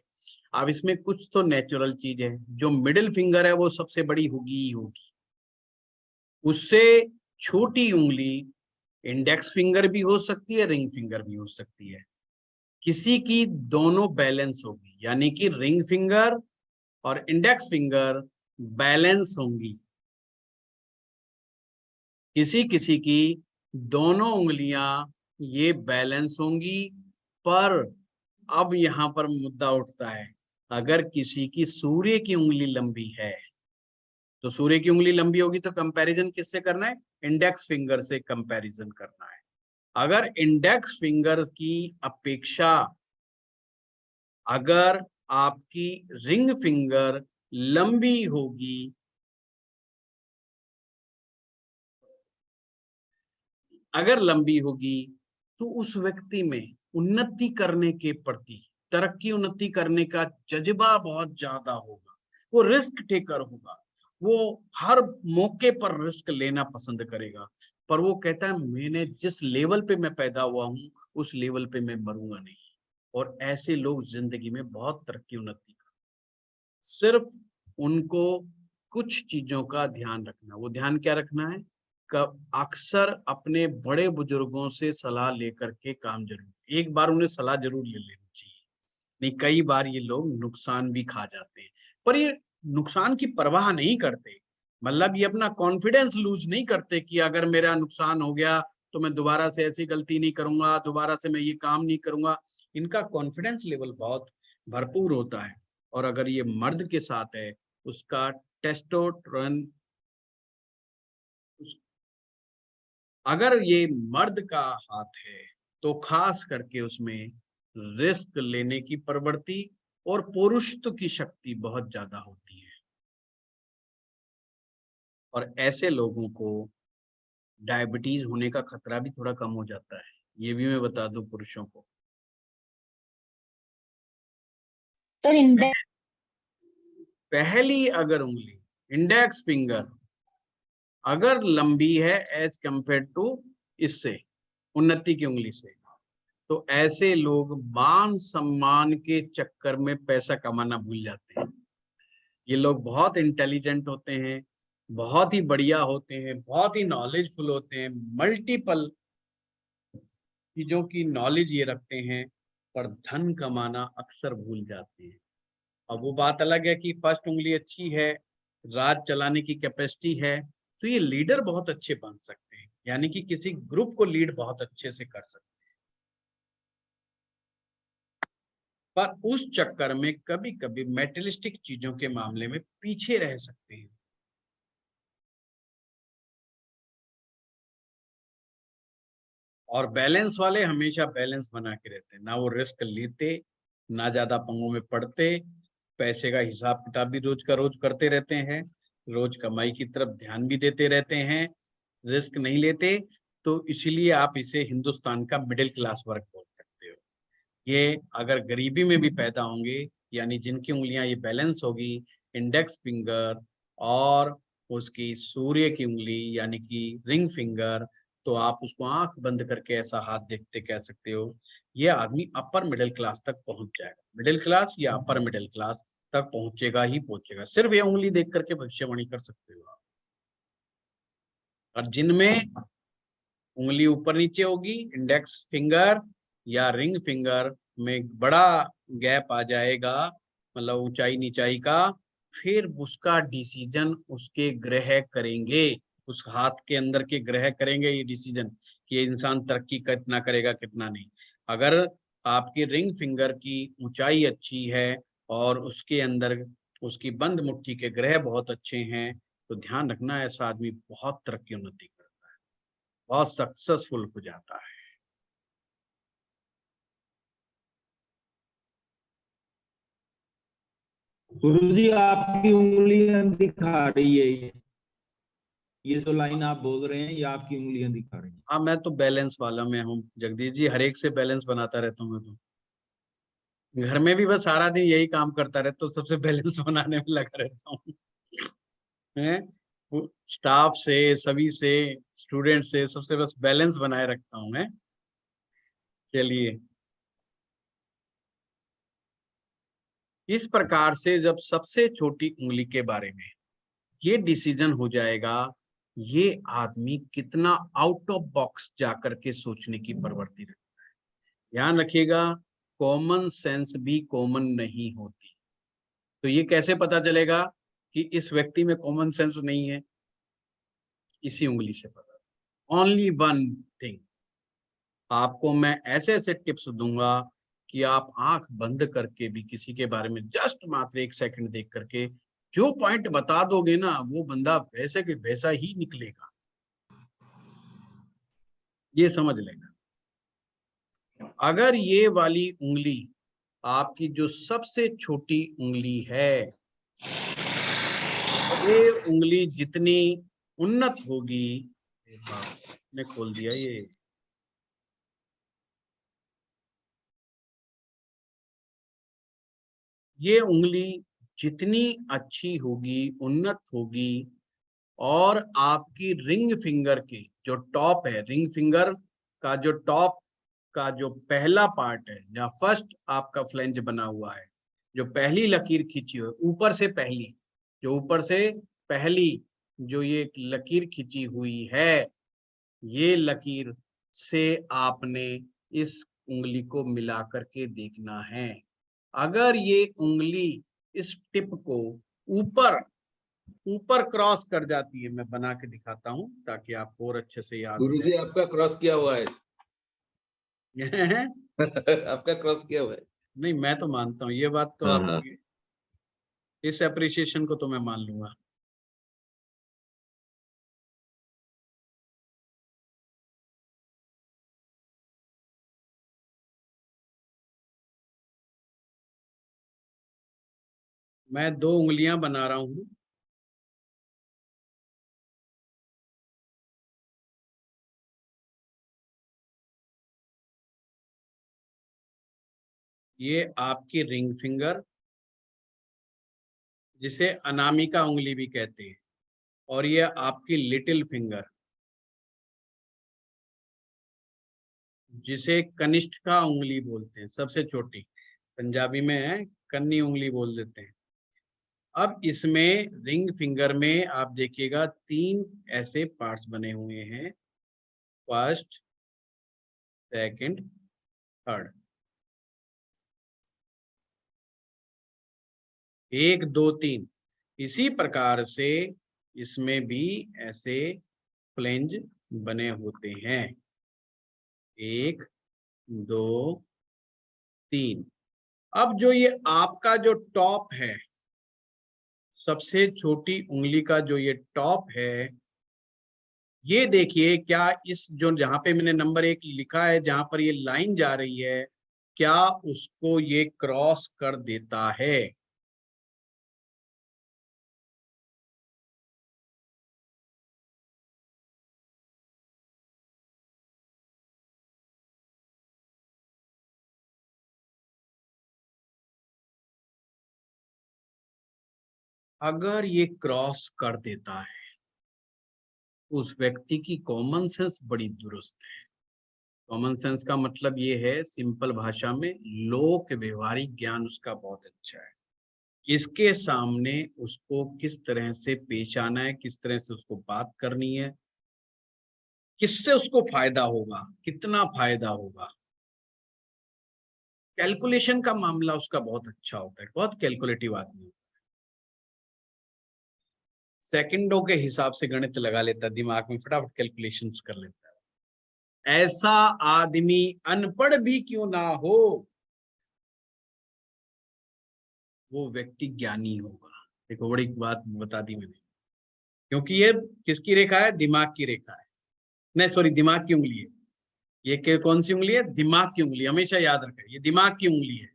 अब इसमें कुछ तो नेचुरल चीज है, जो मिडिल फिंगर है वो सबसे बड़ी होगी ही होगी, उससे छोटी उंगली इंडेक्स फिंगर भी हो सकती है, रिंग फिंगर भी हो सकती है। किसी की दोनों बैलेंस होगी, यानी कि रिंग फिंगर और इंडेक्स फिंगर बैलेंस होंगी। किसी किसी की दोनों उंगलियां ये बैलेंस होंगी, पर अब यहां पर मुद्दा उठता है, अगर किसी की सूर्य की उंगली लंबी है तो सूर्य की उंगली लंबी होगी तो कंपैरिजन किससे करना है? इंडेक्स फिंगर से कंपैरिजन करना है। अगर इंडेक्स फिंगर की अपेक्षा अगर आपकी रिंग फिंगर लंबी होगी, अगर लंबी होगी तो उस व्यक्ति में उन्नति करने के प्रति, तरक्की उन्नति करने का जज्बा बहुत ज्यादा होगा। वो रिस्क टेकर होगा, वो हर मौके पर रिस्क लेना पसंद करेगा। पर वो कहता है मैंने जिस लेवल पे मैं पैदा हुआ हूं उस लेवल पे मैं मरूंगा नहीं। और ऐसे लोग जिंदगी में बहुत तरक्की उन्नति कर, सिर्फ उनको कुछ चीजों का ध्यान रखना। वो ध्यान क्या रखना है? कब अक्सर अपने बड़े बुजुर्गों से सलाह लेकर के काम जरूर, एक बार उन्हें सलाह जरूर ले लेनी चाहिए। नहीं, कई बार ये लोग नुकसान भी खा जाते हैं, पर ये नुकसान की परवाह नहीं करते। मतलब ये अपना कॉन्फिडेंस लूज नहीं करते कि अगर मेरा नुकसान हो गया तो मैं दोबारा से ऐसी गलती नहीं करूंगा, दोबारा से मैं ये काम नहीं करूंगा। इनका कॉन्फिडेंस लेवल बहुत भरपूर होता है। और अगर ये मर्द के साथ है, उसका टेस्टोस्टेरोन, अगर ये मर्द का हाथ है तो खास करके उसमें रिस्क लेने की प्रवृत्ति और पुरुषत्व की शक्ति बहुत ज्यादा होती है। और ऐसे लोगों को डायबिटीज होने का खतरा भी थोड़ा कम हो जाता है, ये भी मैं बता दूं पुरुषों को। सर इंडेक्स पहली अगर उंगली इंडेक्स फिंगर अगर लंबी है एज कंपेयर टू इससे उन्नति की उंगली से, तो ऐसे लोग मान सम्मान के चक्कर में पैसा कमाना भूल जाते हैं। ये लोग बहुत इंटेलिजेंट होते हैं, बहुत ही बढ़िया होते हैं, बहुत ही नॉलेजफुल होते हैं, मल्टीपल चीजों की नॉलेज ये रखते हैं, पर धन कमाना अक्सर भूल जाते हैं। अब वो बात अलग है कि फर्स्ट उंगली अच्छी है, राज चलाने की कैपेसिटी है, तो ये लीडर बहुत अच्छे बन सकते हैं, यानी कि किसी ग्रुप को लीड बहुत अच्छे से कर सकते हैं। पर उस चक्कर में कभी कभी मेटेरियलिस्टिक चीजों के मामले में पीछे रह सकते हैं। और बैलेंस वाले हमेशा बैलेंस बना के रहते हैं, ना वो रिस्क लेते, ना ज्यादा पंगों में पड़ते, पैसे का हिसाब किताब भी रोज का रोज करते रहते हैं, रोज कमाई की तरफ ध्यान भी देते रहते हैं, रिस्क नहीं लेते। तो इसीलिए आप इसे हिंदुस्तान का मिडिल क्लास वर्ग बोल सकते हो। ये अगर गरीबी में भी पैदा होंगे, यानी जिनकी उंगलियां ये बैलेंस होगी, इंडेक्स फिंगर और उसकी सूर्य की उंगली यानी कि रिंग फिंगर, तो आप उसको आंख बंद करके ऐसा हाथ देखते कह सकते हो ये आदमी अपर मिडिल क्लास तक पहुंच जाएगा। मिडिल क्लास या अपर मिडिल क्लास तक पहुंचेगा ही पहुंचेगा, सिर्फ ये उंगली देख करके भविष्यवाणी कर सकते हो आप। और जिनमें उंगली ऊपर नीचे होगी, इंडेक्स फिंगर या रिंग फिंगर में बड़ा गैप आ जाएगा, मतलब ऊंचाई नीचाई का, फिर उसका डिसीजन उसके ग्रह करेंगे, उस हाथ के अंदर के ग्रह करेंगे ये डिसीजन कि ये इंसान तरक्की कितना करेगा कितना नहीं। अगर आपकी रिंग फिंगर की ऊंचाई अच्छी है और उसके अंदर उसकी बंद मुट्ठी के ग्रह बहुत अच्छे हैं, तो ध्यान रखना ऐसा आदमी बहुत तरक्की उन्नति करता है, बहुत सक्सेसफुल हो जाता है। गुरुजी आपकी उंगलियां दिखा रही है ये जो लाइन आप बोल रहे हैं ये आपकी उंगलियां दिखा रही हैं। हाँ, मैं तो बैलेंस वाला में हूँ जगदीश जी, हर एक से बैलेंस बनाता रहता हूँ मैं तो। घर में भी बस सारा दिन यही काम करता रहता हूँ, सबसे बैलेंस बनाने में लगा रहता हूँ। हैं स्टाफ से, सभी से, स्टूडेंट से, सबसे बस बैलेंस बनाए रखता हूँ मैं। चलिए, इस प्रकार से जब सबसे छोटी उंगली के बारे में ये डिसीजन हो जाएगा, ये आदमी कितना आउट ऑफ बॉक्स जाकर के सोचने की प्रवृत्ति रखता है। ध्यान रखिएगा, कॉमन सेंस भी कॉमन नहीं होती। तो ये कैसे पता चलेगा कि इस व्यक्ति में कॉमन सेंस नहीं है? इसी उंगली से पता। ओनली वन थिंग, आपको मैं ऐसे ऐसे टिप्स दूंगा कि आप आंख बंद करके भी किसी के बारे में जस्ट मात्र 1 सेकंड देख करके जो पॉइंट बता दोगे ना, वो बंदा वैसे के वैसा ही निकलेगा, ये समझ लेना। अगर ये वाली उंगली आपकी जो सबसे छोटी उंगली है, ये उंगली जितनी उन्नत होगी, ने खोल दिया ये उंगली जितनी अच्छी होगी, उन्नत होगी, और आपकी रिंग फिंगर के जो टॉप है, रिंग फिंगर का जो टॉप का जो पहला पार्ट है, जहाँ फर्स्ट आपका फ्लेंज बना हुआ है, जो पहली लकीर खींची हुई ऊपर से पहली, जो ऊपर से पहली जो ये लकीर खींची हुई है, ये लकीर से आपने इस उंगली को मिला करके देखना है। अगर ये उंगली इस टिप को ऊपर ऊपर क्रॉस कर जाती है, मैं बना के दिखाता हूं ताकि आपको और अच्छे से याद हो गुरुजी आपका क्रॉस किया हुआ है। जाए। आपका क्रॉस किया हुआ है। नहीं, मैं तो मानता हूँ ये बात तो हाँ, हाँ। आपकी, इस एप्रिसिएशन को तो मैं मान लूंगा। मैं 2 उंगलियां बना रहा हूं। ये आपकी रिंग फिंगर, जिसे अनामिका उंगली भी कहते हैं, और ये आपकी लिटिल फिंगर, जिसे कनिष्ठिका उंगली बोलते हैं, सबसे छोटी, पंजाबी में है कन्नी उंगली बोल देते हैं। अब इसमें रिंग फिंगर में आप देखिएगा 3 ऐसे पार्ट्स बने हुए हैं, फर्स्ट, सेकंड, थर्ड, 1 2 3। इसी प्रकार से इसमें भी ऐसे फ्लेंज बने होते हैं, 1 2 3। अब जो ये आपका जो टॉप है, सबसे छोटी उंगली का जो ये टॉप है, ये देखिए क्या इस जो जहां पे मैंने नंबर 1 लिखा है, जहां पर ये लाइन जा रही है, क्या उसको ये क्रॉस कर देता है? अगर ये क्रॉस कर देता है, उस व्यक्ति की कॉमन सेंस बड़ी दुरुस्त है। कॉमन सेंस का मतलब ये है, सिंपल भाषा में, लोक व्यवहारिक ज्ञान उसका बहुत अच्छा है। इसके सामने उसको किस तरह से पेश आना है, किस तरह से उसको बात करनी है, किससे उसको फायदा होगा, कितना फायदा होगा, कैलकुलेशन का मामला उसका बहुत अच्छा होता है, बहुत कैलकुलेटिव आदमी, सेकंडों के हिसाब से गणित लगा लेता है, दिमाग में फटाफट कैलकुलेशंस कर लेता है। ऐसा आदमी अनपढ़ भी क्यों ना हो, वो व्यक्ति ज्ञानी होगा। देखो, बड़ी बात बता दी मैंने, क्योंकि ये किसकी रेखा है? दिमाग की रेखा है, नहीं सॉरी, दिमाग की उंगली है। ये कौन सी उंगली है? दिमाग की उंगली, हमेशा याद रखें, ये दिमाग की उंगली है।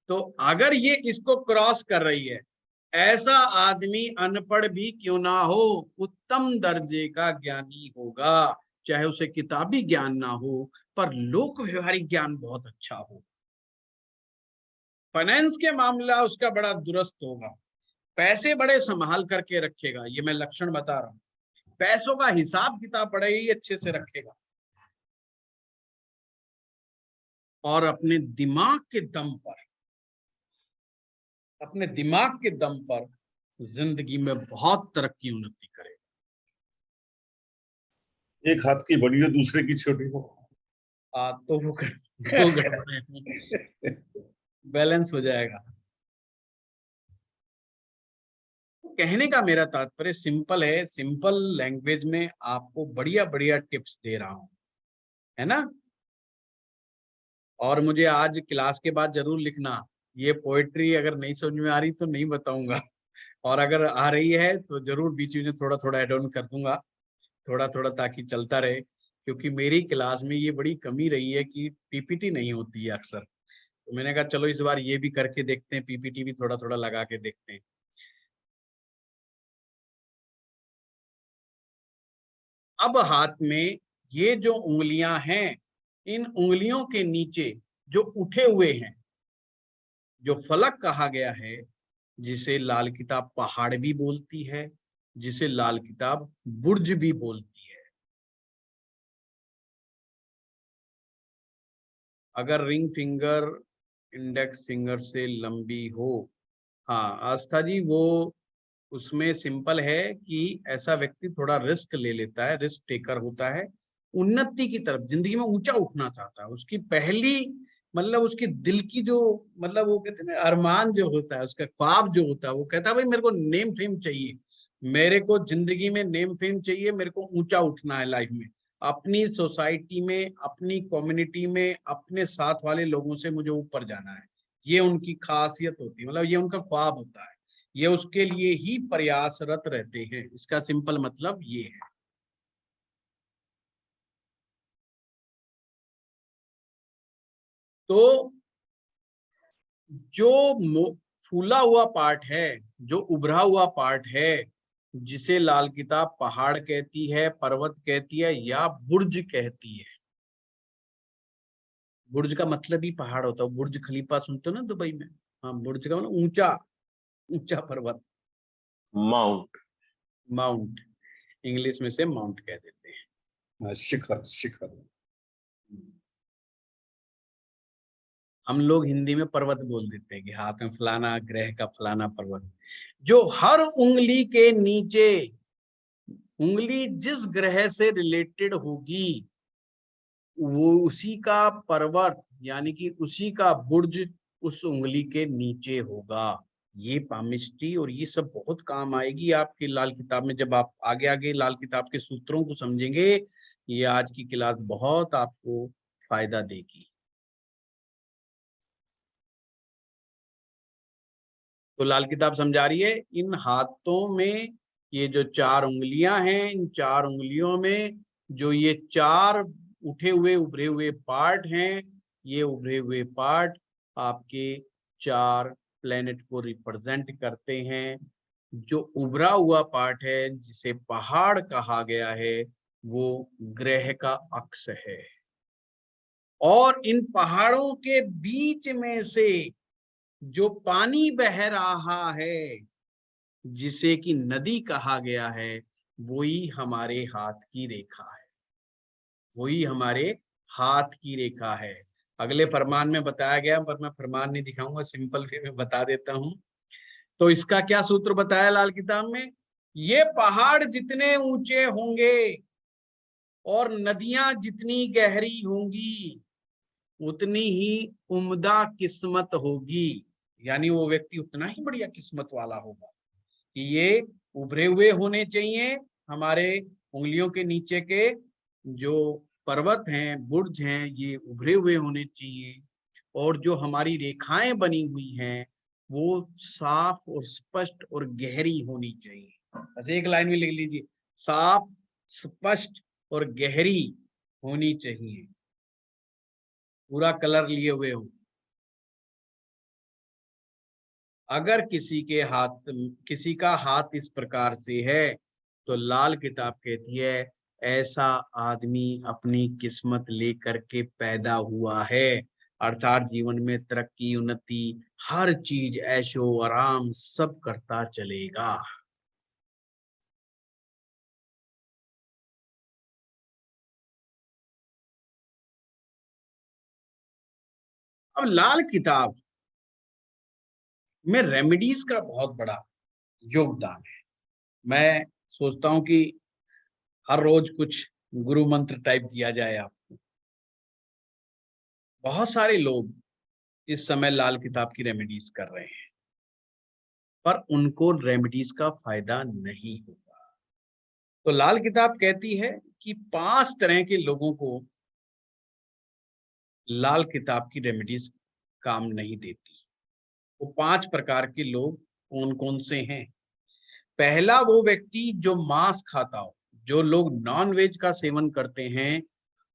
तो अगर ये इसको क्रॉस कर रही है, ऐसा आदमी अनपढ़ भी क्यों ना हो, उत्तम दर्जे का ज्ञानी होगा, चाहे उसे किताबी ज्ञान ना हो, पर लोक व्यवहारिक ज्ञान बहुत अच्छा हो। फाइनेंस के मामला उसका बड़ा दुरुस्त होगा, पैसे बड़े संभाल करके रखेगा, ये मैं लक्षण बता रहा हूं। पैसों का हिसाब किताब बड़े ही अच्छे से रखेगा, और अपने दिमाग के दम पर, अपने दिमाग के दम पर जिंदगी में बहुत तरक्की उन्नति करेगा। एक हाथ की बड़ी हो, दूसरे की छोटी हो, तो वो गड़बड़ बैलेंस हो जाएगा। कहने का मेरा तात्पर्य सिंपल है, सिंपल लैंग्वेज में आपको बढ़िया बढ़िया टिप्स दे रहा हूं, है ना। और मुझे आज क्लास के बाद जरूर लिखना, ये पोएट्री अगर नहीं समझ में आ रही तो नहीं बताऊंगा, और अगर आ रही है तो जरूर बीच में थोड़ा थोड़ा ऐड ऑन कर दूंगा, थोड़ा थोड़ा, ताकि चलता रहे। क्योंकि मेरी क्लास में ये बड़ी कमी रही है कि पीपीटी नहीं होती है अक्सर, तो मैंने कहा चलो इस बार ये भी करके देखते हैं, पीपीटी भी थोड़ा थोड़ा लगा के देखते हैं। अब हाथ में ये जो उंगलियां हैं, इन उंगलियों के नीचे जो उठे हुए हैं, जो फलक कहा गया है, जिसे लाल किताब पहाड़ भी बोलती है, जिसे लाल किताब बुर्ज भी बोलती है। अगर रिंग फिंगर इंडेक्स फिंगर से लंबी हो, हाँ आस्था जी, वो उसमें सिंपल है कि ऐसा व्यक्ति थोड़ा रिस्क ले लेता है, रिस्क टेकर होता है, उन्नति की तरफ जिंदगी में ऊंचा उठना चाहता है। उसकी पहली मतलब उसकी दिल की जो मतलब वो कहते हैं ना अरमान जो होता है, उसका ख्वाब जो होता है, वो कहता है भाई मेरे को नेम फेम चाहिए, मेरे को जिंदगी में नेम फेम चाहिए, मेरे को ऊंचा उठना है लाइफ में, अपनी सोसाइटी में, अपनी कम्युनिटी में, अपने साथ वाले लोगों से मुझे ऊपर जाना है। ये उनकी खासियत होती है, मतलब ये उनका ख्वाब होता है, ये उसके लिए ही प्रयासरत रहते हैं। इसका सिंपल मतलब ये है। तो जो फूला हुआ पार्ट है, जो उभरा हुआ पार्ट है, जिसे लाल किताब पहाड़ कहती है, पर्वत कहती है, या बुर्ज कहती है। बुर्ज का मतलब ही पहाड़ होता है, बुर्ज खलीफा सुनते हो ना दुबई में, हाँ, बुर्ज का मतलब ऊंचा, ऊंचा पर्वत, माउंट। माउंट, इंग्लिश में से माउंट कह देते हैं। शिखर शिखर। हम लोग हिंदी में पर्वत बोल देते हैं कि हाथ में फलाना ग्रह का फलाना पर्वत, जो हर उंगली के नीचे, उंगली जिस ग्रह से रिलेटेड होगी वो उसी का पर्वत, यानी कि उसी का बुर्ज उस उंगली के नीचे होगा। ये पामिस्ट्री और ये सब बहुत काम आएगी आपकी लाल किताब में, जब आप आगे आगे लाल किताब के सूत्रों को समझेंगे। ये आज की क्लास बहुत आपको फायदा देगी। तो लाल किताब समझा रही है इन हाथों में ये जो चार उंगलियां हैं, इन चार उंगलियों में जो ये चार उठे हुए उभरे हुए पार्ट हैं, ये उभरे हुए पार्ट आपके चार प्लेनेट को रिप्रेजेंट करते हैं। जो उभरा हुआ पार्ट है जिसे पहाड़ कहा गया है, वो ग्रह का अक्ष है। और इन पहाड़ों के बीच में से जो पानी बह रहा है, जिसे कि नदी कहा गया है, वही हमारे हाथ की रेखा है, वही हमारे हाथ की रेखा है। अगले फरमान में बताया गया, पर मैं फरमान नहीं दिखाऊंगा, सिंपल वे में बता देता हूं। तो इसका क्या सूत्र बताया लाल किताब में, ये पहाड़ जितने ऊंचे होंगे और नदियां जितनी गहरी होंगी, उतनी ही उम्दा किस्मत होगी, यानी वो व्यक्ति उतना ही बढ़िया किस्मत वाला होगा। कि ये उभरे हुए होने चाहिए, हमारे उंगलियों के नीचे के जो पर्वत हैं, बुर्ज हैं, ये उभरे हुए होने चाहिए। और जो हमारी रेखाएं बनी हुई हैं वो साफ और स्पष्ट और गहरी होनी चाहिए। बस एक लाइन में लिख लीजिए, साफ, स्पष्ट और गहरी होनी चाहिए, पूरा कलर लिए हुए हो। अगर किसी का हाथ इस प्रकार से है तो लाल किताब कहती है ऐसा आदमी अपनी किस्मत लेकर के पैदा हुआ है, अर्थात जीवन में तरक्की, उन्नति, हर चीज ऐशो आराम सब करता चलेगा। अब लाल किताब में रेमेडीज का बहुत बड़ा योगदान है। मैं सोचता हूं कि हर रोज कुछ गुरु मंत्र टाइप दिया जाए आपको। बहुत सारे लोग इस समय लाल किताब की रेमेडीज कर रहे हैं। पर उनको रेमेडीज का फायदा नहीं होगा। तो लाल किताब कहती है कि 5 तरह के लोगों को लाल किताब की रेमेडीज काम नहीं देती। वो 5 प्रकार के लोग कौन-कौन से हैं? पहला वो व्यक्ति जो मांस खाता हो, जो लोग नॉन वेज का सेवन करते हैं,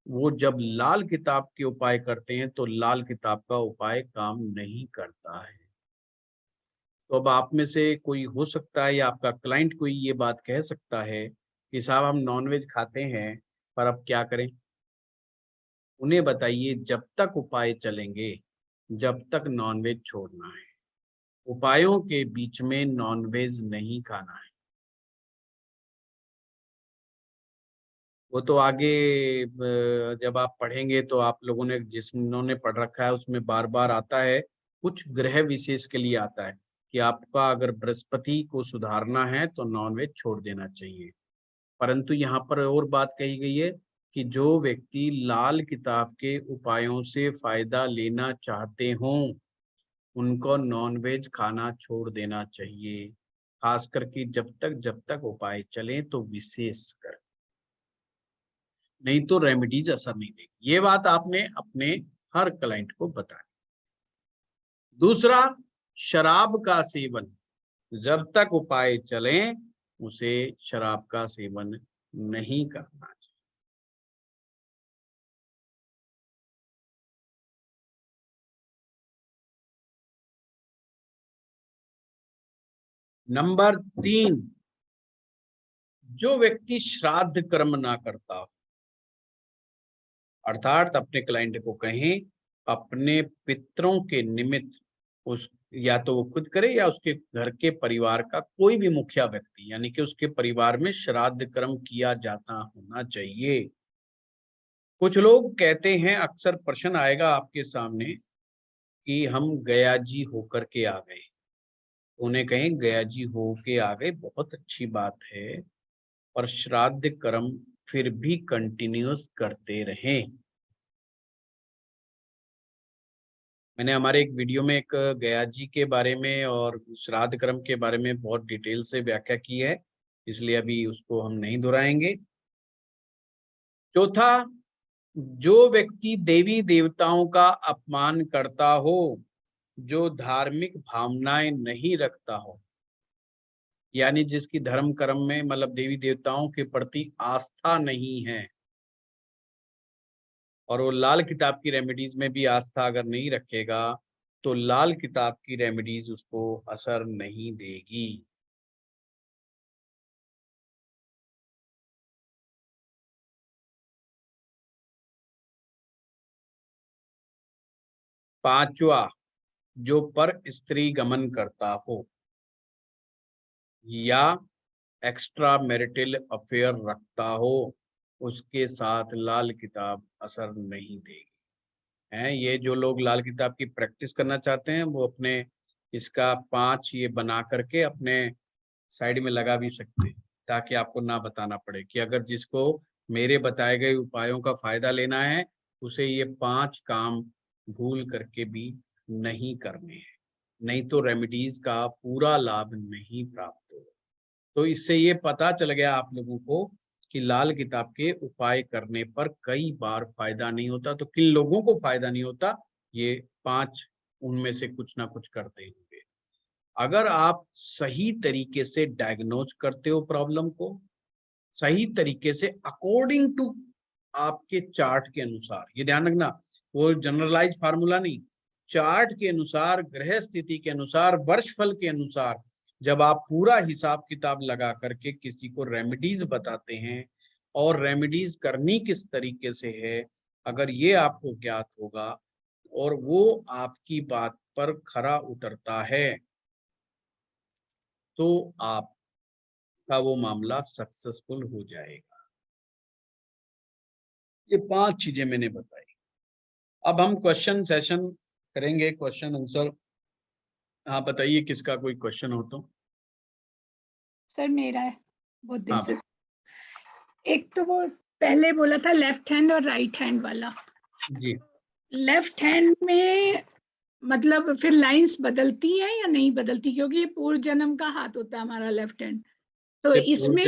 वो जब लाल किताब के उपाय करते हैं तो लाल किताब का उपाय काम नहीं करता है। तो अब आप में से कोई हो सकता है या आपका क्लाइंट कोई ये बात कह सकता है कि साहब हम नॉनवेज खाते हैं, पर अब क्या करें? उन्हें बताइए जब तक उपाय चलेंगे, जब तक नॉनवेज छोड़ना है। उपायों के बीच में नॉनवेज नहीं खाना है। वो तो आगे जब आप पढ़ेंगे तो आप लोगों ने जिन्होंने पढ़ रखा है उसमें बार-बार आता है, कुछ ग्रह विशेष के लिए आता है कि आपका अगर बृहस्पति को सुधारना है तो नॉनवेज छोड़ देना चाहिए। परंतु यहाँ पर और बात कही गई है कि जो व्यक्ति लाल किताब के उपायों से फायदा लेना चाहते हों, उनको नॉनवेज खाना छोड़ देना चाहिए। खास करके जब तक उपाय चलें तो विशेषकर, नहीं तो रेमेडीज असर नहीं देगी। ये बात आपने अपने हर क्लाइंट को बताई। दूसरा, शराब का सेवन जब तक उपाय चलें उसे शराब का सेवन नहीं करना चाहिए। नंबर 3, जो व्यक्ति श्राद्ध कर्म ना करता हो, अर्थात अपने क्लाइंट को कहें अपने पितरों के निमित्त उस या तो वो खुद करे या उसके घर के परिवार का कोई भी मुखिया व्यक्ति, यानी कि उसके परिवार में श्राद्ध कर्म किया जाता होना चाहिए। कुछ लोग कहते हैं, अक्सर प्रश्न आएगा आपके सामने कि हम गया जी होकर के आ गए। उन्हें कहें गया जी हो के आ गए, बहुत अच्छी बात है, पर श्राद्ध कर्म फिर भी कंटिन्यूअस करते रहें। मैंने हमारे एक वीडियो में एक गया जी के बारे में और श्राद्ध कर्म के बारे में बहुत डिटेल से व्याख्या की है, इसलिए अभी उसको हम नहीं दोहराएंगे। चौथा, जो व्यक्ति देवी देवताओं का अपमान करता हो, जो धार्मिक भावनाएं नहीं रखता हो, यानी जिसकी धर्म कर्म में मतलब देवी देवताओं के प्रति आस्था नहीं है, और वो लाल किताब की रेमेडीज में भी आस्था अगर नहीं रखेगा तो लाल किताब की रेमेडीज उसको असर नहीं देगी। पांचवा, जो पर स्त्री गमन करता हो या एक्स्ट्रा मैरिटल अफेयर रखता हो, उसके साथ लाल किताब असर नहीं देगी। हैं ये जो लोग लाल किताब की प्रैक्टिस करना चाहते हैं वो अपने इसका 5 ये बना करके अपने साइड में लगा भी सकते हैं, ताकि आपको ना बताना पड़े कि अगर जिसको मेरे बताए गए उपायों का फायदा लेना है उसे ये 5 काम भूल करके भी नहीं करने हैं, नहीं तो रेमेडीज का पूरा लाभ नहीं प्राप्त होगा। तो इससे ये पता चल गया आप लोगों को कि लाल किताब के उपाय करने पर कई बार फायदा नहीं होता। तो किन लोगों को फायदा नहीं होता, ये 5 उनमें से कुछ ना कुछ करते होंगे। अगर आप सही तरीके से डायग्नोज करते हो प्रॉब्लम को, सही तरीके से अकॉर्डिंग टू आपके चार्ट के अनुसार, ये ध्यान रखना, वो जनरलाइज फार्मूला नहीं, चार्ट के अनुसार, ग्रह स्थिति के अनुसार, वर्षफल के अनुसार जब आप पूरा हिसाब किताब लगा करके किसी को रेमेडीज बताते हैं और रेमेडीज करनी किस तरीके से है, अगर ये आपको ज्ञात होगा और वो आपकी बात पर खरा उतरता है तो आपका वो मामला सक्सेसफुल हो जाएगा। ये 5 चीजें मैंने बताई। अब हम क्वेश्चन सेशन करेंगे, क्वेश्चन आंसर। हाँ बताइए किसका कोई क्वेश्चन हो तो। सर मेरा है बहुत दिन हाँ से। एक तो वो पहले बोला था लेफ्ट हैंड और राइट हैंड वाला। जी। लेफ्ट हैंड में मतलब फिर लाइंस बदलती हैं या नहीं बदलती, क्योंकि ये पूर्व जन्म का हाथ होता है हमारा लेफ्ट हैंड, तो उसे इसमें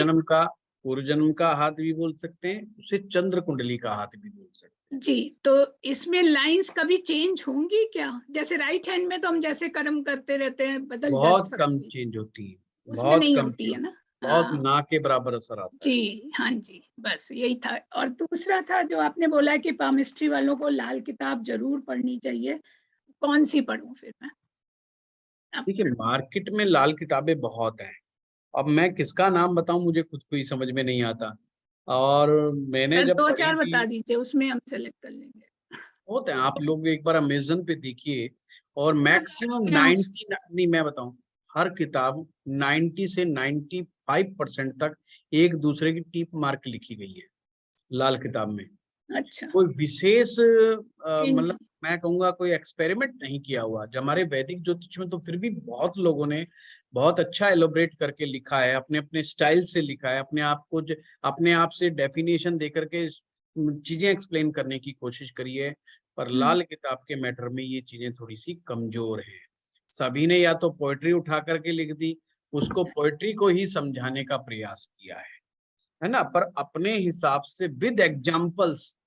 पूर्व जन्म का हाथ भी बोल सकते हैं, उसे चंद्र कुंडली का हाथ भी बोल सकते हैं। जी, तो इसमें लाइंस कभी चेंज होंगी क्या? जैसे राइट हैंड में तो हम जैसे कर्म करते रहते हैं बदल जा बहुत सकती कम है, चेंज होती है, उसमें बहुत नहीं कम होती है ना? बहुत हाँ ना के बराबर असर आता है। जी, हाँ जी, बस यही था। और दूसरा था जो आपने बोला कि पामिस्ट्री वालों को लाल किताब जरूर पढ़नी चाहिए, कौन सी पढूं फिर मैं? देखिए, मार्केट में लाल किताबें बहुत हैं, अब मैं किसका नाम बताऊं, मुझे खुद को ही समझ में नहीं आता। और मैंने सर जब दो पढ़ी चार थी, बता दीजिए, उसमें हम सेलेक्ट कर लेंगे। होते हैं, आप लोग एक बार अमेजन पे देखिए, और मैक्सिमम क्या 90, नहीं मैं बताऊं, हर किताब 90 से 95% तक एक दूसरे की टीप मार्क लिखी गई है लाल किताब में। अच्छा, कोई विशेष मतलब नहीं, मैं कहूंगा कोई एक्सपेरिमेंट नहीं किया हुआ। जो हमारे वैदिक ज्योतिष में तो फिर भी बहुत लोगों ने बहुत अच्छा एलोबरेट करके लिखा है, अपने अपने स्टाइल से लिखा है, अपने आप को अपने आप से डेफिनेशन दे करके चीजें एक्सप्लेन करने की कोशिश करी है। पर लाल किताब के मैटर में ये चीजें थोड़ी सी कमजोर है। सभी ने या तो पोएट्री उठा करके लिख दी, उसको पोएट्री को ही समझाने का प्रयास किया है ना, पर अपने हिसाब से विद एग्जाम्पल्स।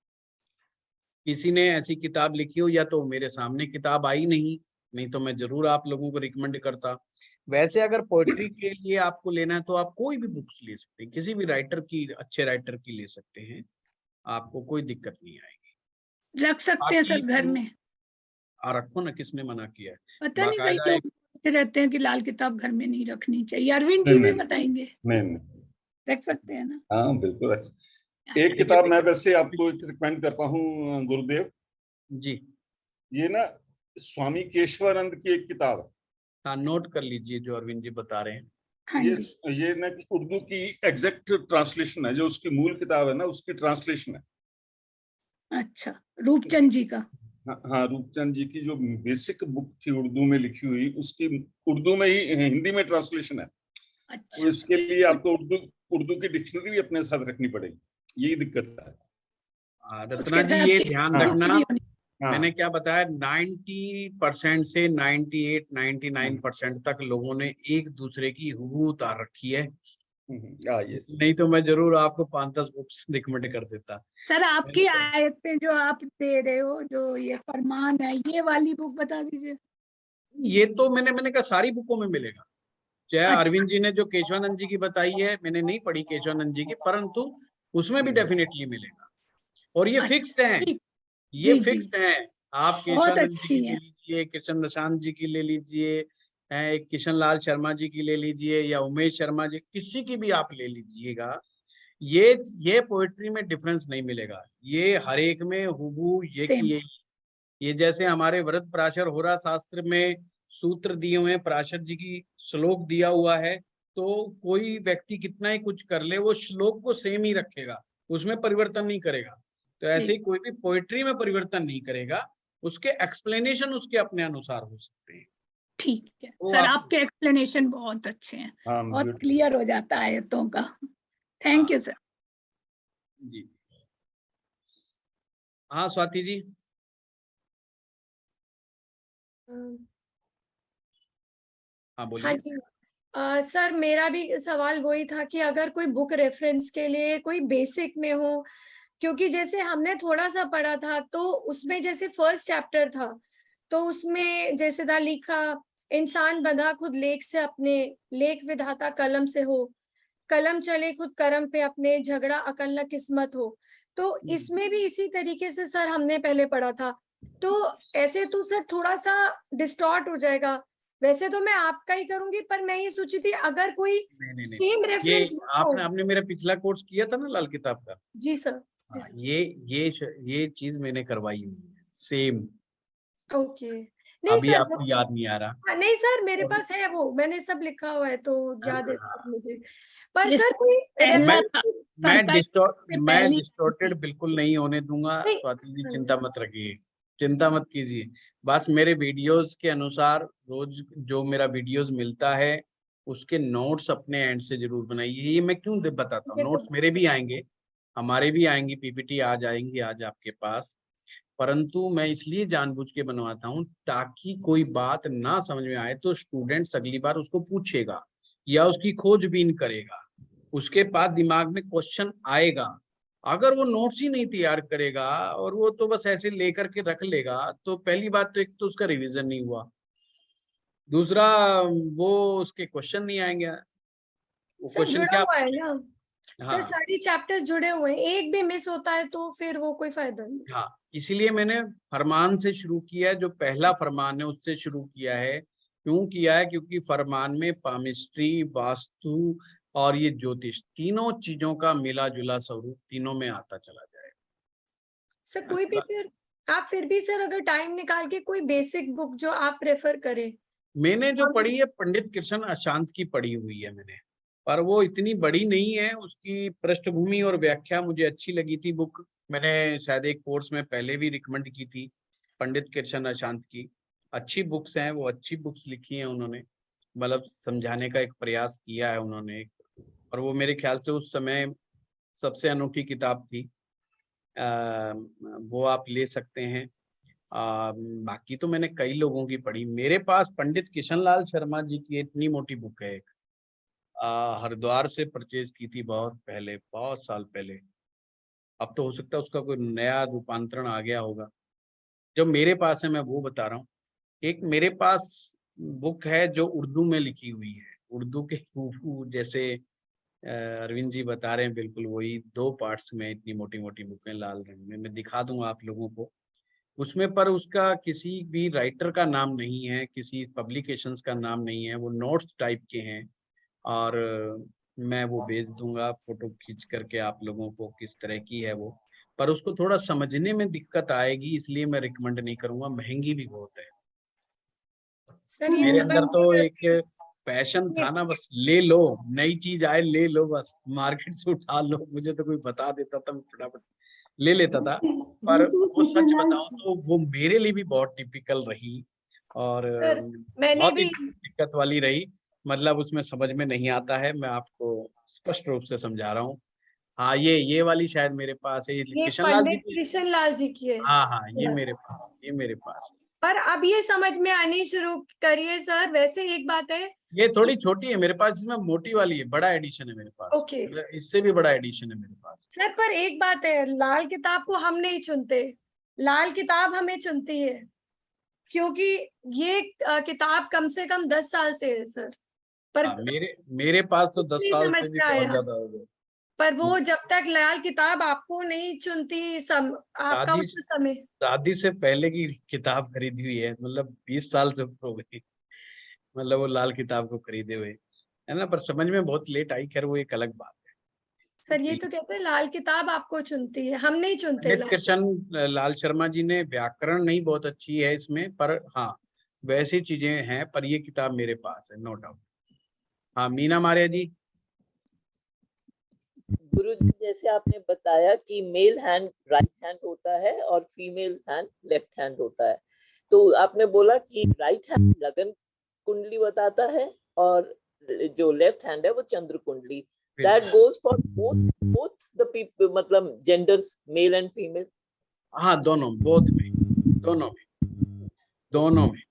किसी ने ऐसी किताब लिखी हो, या तो मेरे सामने किताब आई नहीं तो मैं जरूर आप लोगों को रिकमेंड करता। वैसे अगर पोएट्री के लिए आपको लेना है तो आप कोई भी बुक्स ले सकते हैं, किसी भी राइटर की, अच्छे राइटर की ले सकते हैं, आपको कोई दिक्कत नहीं आएगी। रख सकते हैं बाकी सर घर तो में? रखो ना, किसने मना किया है। पता नहीं, कई बाकायदा लोग एक, बोलते रहते हैं कि लाल किताब घर में नहीं रखनी चाहिए। अरविंद नहीं जी भी नहीं बताएंगे, नहीं। रख सकते हैं ना? हाँ बिल्कुल। एक देखिए किताब मैं वैसे आपको रिकमेंड करता हूँ गुरुदेव। जी, ये ना स्वामी केशवानंद की एक किताब है। हाँ नोट कर लीजिए जो अरविंद जी बता रहे हैं। हाँ ये जी, ये ना कि उर्दू की एग्जैक्ट ट्रांसलेशन है, जो उसकी मूल किताब है ना उसकी ट्रांसलेशन है। अच्छा, रूपचंद जी का? हाँ हाँ, रूपचंद जी की जो बेसिक बुक थी उर्दू में लिखी हुई, उसकी उर्दू में ही हिंदी में ट्रांसलेशन है। तो अच्छा, इसके लिए आपको उर्दू उर्दू की डिक्शनरी भी अपने साथ रखनी पड़ेगी, यही दिक्कत है। रत्ना उसके जी साथ ये ध्यान हाँ केमिस्ट्री रखना, भी होनी। मैंने हाँ। क्या बताया, 90% से 98-99% तक लोगों ने एक दूसरे की हूबहू उतार रखी है। यस। नहीं तो मैं जरूर आपको 5-10 बुक्स रिकमेंड कर देता। सर मैंने आपकी तो, आयतें जो आप दे रहे हो, जो ये फरमान है, ये वाली बुक बता दीजिए। ये तो मैंने कहा सारी बुकों में मिलेगा। चाहे अच्छा, अरविंद जी ने जो केशवानंद जी की बताई है, मैंने नहीं पढ़ी केशवानंद जी की, परंतु उसमें भी डेफिनेटली मिलेगा। और ये फिक्स्ड अच्छा, है, ठीक, ये जी जी, फिक्स्ड है। आप बहुत केशवानंद जी की अच्छी ले है। लीजिए, किशन प्रशांत जी की ले लीजिए, किशन लाल शर्मा जी की ले लीजिए, या उमेश शर्मा जी, किसी की भी आप ले लीजिएगा, ये ये पोएट्री में डिफरेंस नहीं मिलेगा। ये हर एक में हुबहू ये सेम, की ये जैसे हमारे व्रत प्राशर होरा शास्त्र में सूत्र दिए हुए हैं, प्राशर जी की श्लोक दिया हुआ है, तो कोई व्यक्ति कितना ही कुछ कर ले, वो श्लोक को सेम ही रखेगा, उसमें परिवर्तन नहीं करेगा। तो ऐसे जी, ही कोई भी पोएट्री में परिवर्तन नहीं करेगा, उसके एक्सप्लेनेशन उसके अपने अनुसार हो सकते हैं। ठीक है तो सर, आप, आपके एक्सप्लेनेशन बहुत अच्छे हैं, हाँ बहुत ब्यूटीफुल। क्लियर हो जाता है आयतों का। थैंक हाँ यू सर। जी, हाँ स्वाति जी, हाँ हाँ बोलिए। जी। सर मेरा भी सवाल वही था कि अगर कोई बुक रेफरेंस के लिए कोई बेसिक में हो, क्योंकि जैसे हमने थोड़ा सा पढ़ा था तो उसमें जैसे फर्स्ट चैप्टर था, तो उसमें जैसे था लिखा, इंसान बंधा खुद लेख से अपने, लेख विधाता कलम से हो, कलम चले खुद करम पे अपने, झगड़ा अकल न किस्मत हो। तो इसमें भी इसी तरीके से सर हमने पहले पढ़ा था, तो ऐसे तो सर थोड़ा सा डिस्टॉर्ट हो जाएगा। वैसे तो मैं आपका ही करूंगी, पर मैं ये सोची थी अगर कोई नहीं, सेम ये रेफरेंस हो। आपने मेरा पिछला कोर्स किया था ना लाल किताब का। जी सर, जी हाँ, सर। ये चीज मैंने करवाई हुई है सेम। ओके, नहीं अभी सर वो, आपको याद नहीं आ रहा। हाँ, नहीं सर मेरे और पास है, वो मैंने सब लिखा हुआ है तो याद है सर हाँ, मुझे। पर ये सर कोई पहला मैं रेफरेंस? था, सरकार से मैं पहली डिस्टॉर्टेड थी। बिल्कुल नहीं होने दूंगा, नहीं। स्वाति जी हाँ, चिंता मत रखिए, चिंता मत कीजिए। बस मेरे वीडियोस के अनुसार रोज जो मेरा वीडियोस मिलता है, उसके नोट्स अपने एंड से जरूर बनाइए। ये मैं क्यों बताता हूँ, ये तो नोट्स मेरे भी आएंगे, हमारे भी आएंगे, पीपीटी आज आएंगी आज आपके पास। परंतु मैं इसलिए जानबूझ के बनवाता हूँ ताकि कोई बात ना समझ में आए तो स्टूडेंट्स अगली बार उसको पूछेगा या उसकी खोजबीन करेगा, उसके बाद दिमाग में क्वेश्चन आएगा। अगर वो नोट्स ही नहीं तैयार करेगा और वो तो बस ऐसे लेकर के रख लेगा, तो पहली बात तो एक तो उसका रिवीजन नहीं हुआ, दूसरा वो उसके क्वेश्चन नहीं आएंगे। वो सर क्वेश्चन जुड़ा क्या हुआ है ना सर, हाँ सारी चैप्टर्स जुड़े हुए हैं, एक भी मिस होता है तो फिर वो कोई फायदा नहीं। हाँ, इसीलिए मैंने फरमान से शुरू किया है, जो पहला फरमान है उससे शुरू किया है। क्यों किया है? क्योंकि फरमान में पामिस्ट्री, वास्तु और ये ज्योतिष तीनों चीजों का मिला जुला स्वरूप तीनों में आता चला जाएगा। सर कोई भी फिर आप फिर भी सर अगर टाइम निकाल के कोई बेसिक बुक जो आप प्रेफर करें। मैंने जो पढ़ी है पंडित कृष्ण अशांत की पढ़ी हुई है मैंने, पर वो इतनी बड़ी नहीं है, उसकी पृष्ठभूमि और व्याख्या मुझे अच्छी लगी थी बुक। मैंने शायद एक कोर्स में पहले भी रिकमेंड की थी पंडित कृष्ण अशांत की। अच्छी बुक्स हैं वो, अच्छी बुक्स लिखी हैं उन्होंने, मतलब समझाने का एक प्रयास किया है उन्होंने। और वो मेरे ख्याल से उस समय सबसे अनूठी किताब थी। वो आप ले सकते हैं। बाकी तो मैंने कई लोगों की पढ़ी। मेरे पास पंडित किशनलाल शर्मा जी की इतनी मोटी बुक है एक, हरिद्वार से परचेज की थी बहुत पहले, बहुत साल पहले। अब तो हो सकता है उसका कोई नया रूपांतरण आ गया होगा। जो मेरे पास है मैं वो बता रहा हूँ। एक मेरे पास बुक है जो उर्दू में लिखी हुई है, उर्दू के हूबहू जैसे अरविंद जी बता रहे हैं बिल्कुल वही, 2 पार्ट्स में इतनी मोटी मोटी बुकें लाल रंग में। मैं दिखा दूंगा आप लोगों को उसमें, पर उसका किसी भी राइटर का नाम नहीं है, किसी पब्लिकेशंस का नाम नहीं है, वो नोट्स टाइप के हैं। और मैं वो भेज दूंगा फोटो खींच करके आप लोगों को किस तरह की है वो। पर उसको थोड़ा समझने में दिक्कत आएगी, इसलिए मैं रिकमेंड नहीं करूंगा, महंगी भी बहुत है। सर ये मेरे अंदर तो समझने एक पैशन था ना, बस ले लो, नई चीज आए ले लो, बस मार्केट से उठा लो। मुझे तो कोई बता देता था मैं फटाफट ले लेता था। पर वो सच बताऊं तो वो मेरे लिए भी बहुत टिपिकल रही और सर मैंने बहुत ही भी दिक्कत वाली रही। मतलब उसमें समझ में नहीं आता है, मैं आपको स्पष्ट रूप से समझा रहा हूँ। हाँ, ये वाली शायद मेरे पास है, ये ये किशन लाल जी पंडित की। कृष्ण लाल जी की है। हाँ हाँ, ये मेरे पास, ये मेरे पास। पर अब ये समझ में आनी शुरू करिए सर। वैसे एक बात है ये थोड़ी छोटी है मेरे पास, इसमें मोटी वाली है, बड़ा एडिशन है मेरे पास। ओके इससे भी बड़ा एडिशन है मेरे पास। सर, पर एक बात है, लाल किताब को हम नहीं चुनते, लाल किताब हमें चुनती है, क्योंकि ये किताब कम से कम 10 साल से है सर। पर हाँ, मेरे पास तो 10 नहीं साल समझ से भी में बहुत आया, ज्यादा हो गए। पर वो जब तक लाल किताब आपको नहीं चुनती आपका शादी मतलब समय। शादी से पहले की किताब खरीदी हुई है, मतलब 20 साल से ऊपर हो गई, मतलब वो लाल किताब को खरीदे हुए, है ना। पर समझ में बहुत लेट आई, खैर वो एक अलग बात है। सर ये तो कहते हैं लाल किताब आपको चुनती है, हम नहीं चुनते पंडित लाल। कृष्ण लाल शर्मा जी ने व्याकरण नहीं बहुत अच्छी है इसमें, पर हाँ वैसी चीजें हैं। पर ये किताब मेरे पास है, नो डाउट। हाँ, मीना मारिया जी। गुरुजी, जैसे आपने बताया कि मेल हैंड राइट हैंड होता है और फीमेल हैंड लेफ्ट हैंड होता है, तो आपने बोला कि राइट हैंड लगन कुंडली बताता है और जो लेफ्ट हैंड है वो चंद्र कुंडली। That goes for both the people, मतलब जेंडर्स मेल एंड फीमेल। हाँ, दोनों, बोथ में, दोनों में, दोनों में।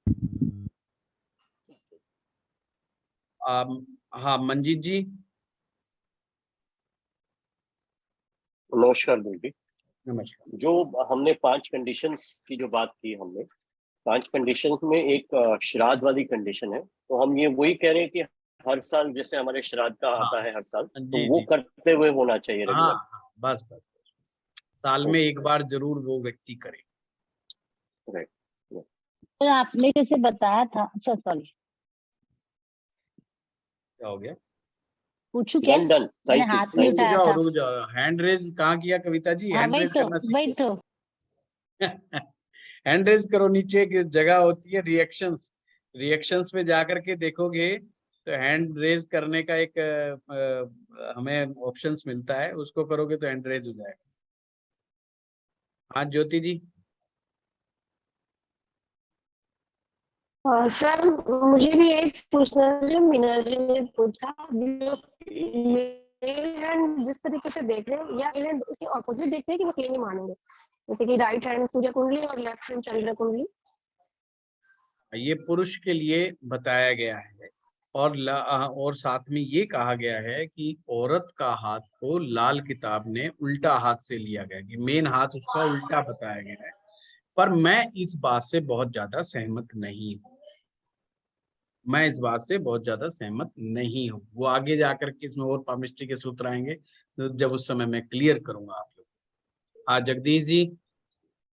हाँ, मंजीत जी। नमस्कार बेटी। नमस्कार। जो हमने 5 कंडीशंस की जो बात की, हमने 5 कंडीशन में एक श्राद्ध वाली कंडीशन है, तो हम ये वही कह रहे हैं कि हर साल जैसे हमारे श्राद्ध का हाँ, आता है हर साल, तो जी वो जी, करते हुए होना चाहिए हाँ रेगुलर। हाँ, बस बस साल में एक बार जरूर वो व्यक्ति करे। राइट। सर आपने जैसे बताया था, अच्छा सॉरी, क्या हो गया? पूछू क्या? डन डन, मैंने थैंक यू। हाथ नहीं उठाया था। रुक जाओ, हैंड रेज कहाँ किया कविता जी? हाँ हैंड वही रेज तो, करना वही सीखो। तो। हैंड रेज करो, नीचे एक जगह होती है रिएक्शंस, रिएक्शंस पे जाकर के देखोगे तो हैंड रेज करने का एक हमें ऑप्शंस मिलता है, उसको करोगे तो हैंड रेज हो जाएगा। हाँ ज्योति जी। सर मुझे भी एक पूछना है, जो मीना जी ने पूछा, जो मेल हैंड जिस तरीके से देख रहे हैं या मेल हैंड उसके ऑपोजिट देख रहे हैं कि वो सेम ही मानेंगे? जैसे कि राइट हैंड सूर्य कुंडली और लेफ्ट हैंड चंद्र कुंडली। ये पुरुष के लिए बताया गया है और साथ में ये कहा गया है कि औरत का हाथ को लाल किताब ने उल्टा हाथ से लिया गया कि मेन हाथ उसका उल्टा बताया गया है। पर मैं इस बात से बहुत ज्यादा सहमत नहीं हूँ, मैं इस बात से बहुत ज्यादा सहमत नहीं हूँ। वो आगे जाकर के इसमें और पामिस्ट्री के सूत्र आएंगे, तो जब उस समय मैं क्लियर करूंगा आप लोग। हाँ जगदीश जी।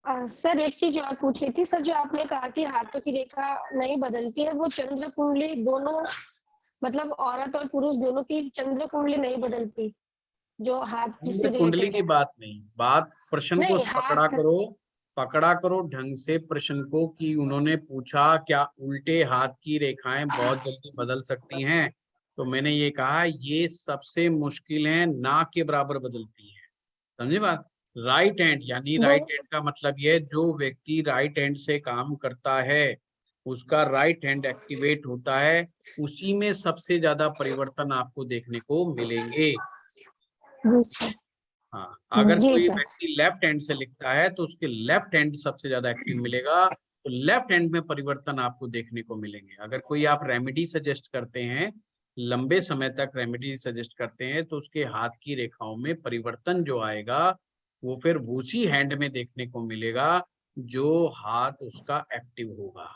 सर एक चीज और पूछी थी सर, जो आपने कहा कि हाथों की रेखा नहीं बदलती है, वो चंद्र कुंडली दोनों मतलब औरत और पुरुष दोनों की चंद्र कुंडली नहीं बदलती, जो हाथ जिससे चंद्र कुंडली रिलेटेड की है। बात नहीं, बात प्रश्न को नहीं हाथ, पकड़ा करो ढंग से प्रश्न को कि उन्होंने पूछा क्या उल्टे हाथ की रेखाएं बहुत जल्दी बदल सकती हैं, तो मैंने ये कहा ये सबसे मुश्किल है, ना के बराबर बदलती है। समझे बात? राइट हैंड यानी दो राइट हैंड का मतलब ये जो व्यक्ति राइट हैंड से काम करता है उसका राइट हैंड एक्टिवेट होता है, उसी में सबसे ज्यादा परिवर्तन आपको देखने को मिलेंगे। हाँ, अगर जी कोई सर। व्यक्ति लेफ्ट हैंड से लिखता है तो उसके लेफ्ट हैंड सबसे ज्यादा एक्टिव मिलेगा, तो लेफ्ट हैंड में परिवर्तन आपको देखने को मिलेंगे। अगर कोई आप रेमेडी सजेस्ट करते हैं, लंबे समय तक रेमेडी सजेस्ट करते हैं, तो उसके हाथ की रेखाओं में परिवर्तन जो आएगा वो फिर उसी हैंड में देखने को मिलेगा जो हाथ उसका एक्टिव होगा।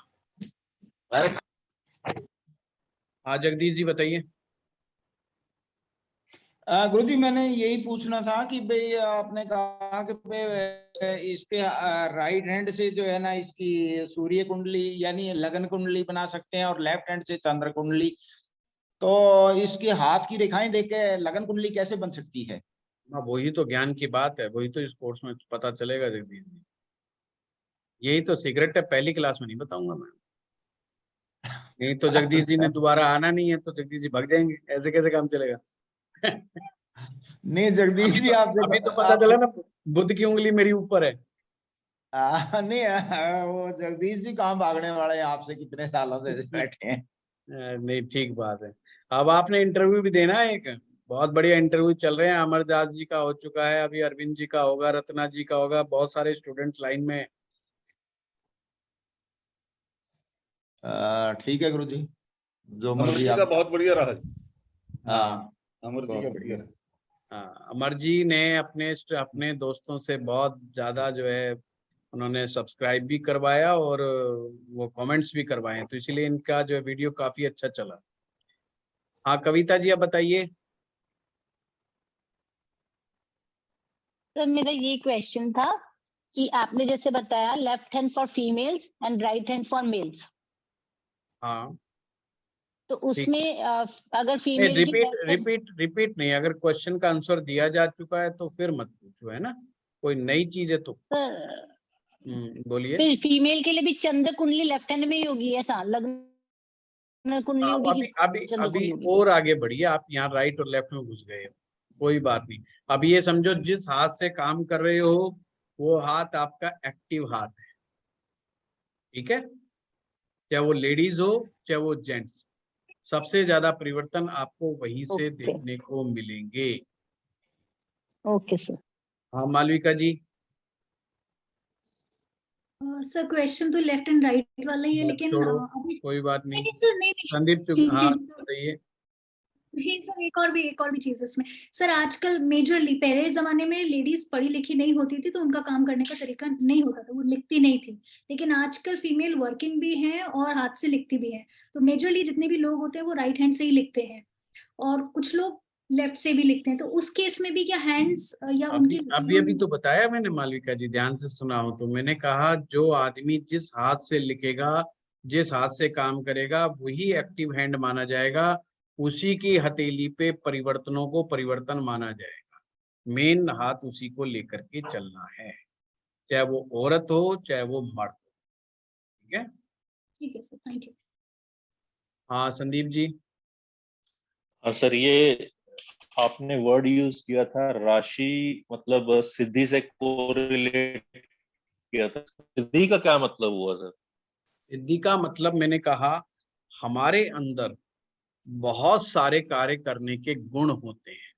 हाँ जगदीश जी बताइए। गुरुजी मैंने यही पूछना था कि भाई आपने कहा कि भाई इसके राइट हैंड से जो है ना इसकी सूर्य कुंडली यानी लगन कुंडली बना सकते हैं और लेफ्ट हैंड से चंद्र कुंडली, तो इसके हाथ की रेखाएं देख के लगन कुंडली कैसे बन सकती है? वही तो ज्ञान की बात है, वही तो इस कोर्स में पता चलेगा जगदीश जी, यही तो सीक्रेट है, पहली क्लास में नहीं बताऊंगा मैं। नहीं तो जगदीश जी ने दोबारा आना नहीं है तो जगदीश जी भाग जाएंगे, ऐसे कैसे काम चलेगा? नहीं जगदीश जी आपसे अभी तो पता चला ना, बुद्ध की उंगली मेरी ऊपर है। नहीं वो जगदीश जी कहाँ भागने वाले हैं आपसे, कितने सालों से बैठे हैं। नहीं ठीक बात है। अब आपने इंटरव्यू भी देना है, एक बहुत बढ़िया इंटरव्यू चल रहे हैं, अमरदास जी का हो चुका है, अभी अरविंद जी का होगा, रत्ना जी का होगा, बहुत सारे स्टूडेंट लाइन में। ठीक है गुरुजी, जो अमर मर्जी जी का आप। बहुत बढ़िया रहा जी। हाँ अमर जी का बढ़िया रहा। हाँ, अमर जी ने अपने दोस्तों से बहुत ज्यादा जो है उन्होंने सब्सक्राइब भी करवाया और वो कमेंट्स भी करवाए, तो इसीलिए इनका जो वीडियो काफी अच्छा चला। हाँ कविता जी आप बताइए। सर मेरा ये क्वेश्चन था कि आपने जैसे बताया left hand for females and right hand for mails, हाँ तो उसमें अगर नहीं, फीमेल की left hand- रिपीट नहीं, अगर क्वेश्चन का आंसर दिया जा चुका है तो फिर मत पूछो, है ना, कोई नई चीज है तो। सर बोलिए। फिर फीमेल के लिए भी चंद्र कुंडली लेफ्ट हैंड में ही होगी, ऐसा लग्न कुंडली होगी अभी कि अभी चंद्र अभी कुंडली होगी? और आगे बढ़िए, आप यहाँ राइट और लेफ्ट में घुस गए हो, कोई बात नहीं। अभी ये समझो जिस हाथ से काम कर रहे हो वो हाथ आपका एक्टिव हाथ है, ठीक है, चाहे वो लेडीज हो चाहे वो जेंट्स, सबसे ज्यादा परिवर्तन आपको वहीं से ओके देखने को मिलेंगे। Okay sir. हाँ मालविका जी। सर क्वेश्चन तो लेफ्ट एंड राइट वाला ही है, लेकिन छोड़ो अभी कोई बात नहीं। नहीं सर, नहीं नहीं संदीप ठीक हाँ है। बताइए। नहीं सर, एक और भी चीज है इसमें। सर आजकल मेजरली पहले जमाने में लेडीज पढ़ी लिखी नहीं होती थी तो उनका काम करने का तरीका नहीं होता था, वो लिखती नहीं थी, लेकिन आजकल फीमेल वर्किंग भी है और हाथ से लिखती भी है, तो मेजरली जितने भी लोग होते हैं वो राइट हैंड से ही लिखते हैं और कुछ लोग लेफ्ट से भी लिखते हैं, तो उस केस में भी क्या हैंड्स या उनकी अभी तो बताया मैंने मालविका जी, ध्यान से सुना हो तो, मैंने कहा जो आदमी जिस हाथ से लिखेगा, जिस हाथ से काम करेगा वही एक्टिव हैंड माना जाएगा, उसी की हथेली पे परिवर्तनों को परिवर्तन माना जाएगा, मेन हाथ उसी को लेकर के चलना है, चाहे वो औरत हो चाहे वो मर्द हो, ठीक है। ठीक है सर, थैंक यू। हाँ संदीप जी। हाँ सर, ये आपने वर्ड यूज किया था राशि, मतलब सिद्धि से कोरिलेट किया था, सिद्धि का क्या मतलब हुआ सर? सिद्धि का मतलब मैंने कहा हमारे अंदर बहुत सारे कार्य करने के गुण होते हैं,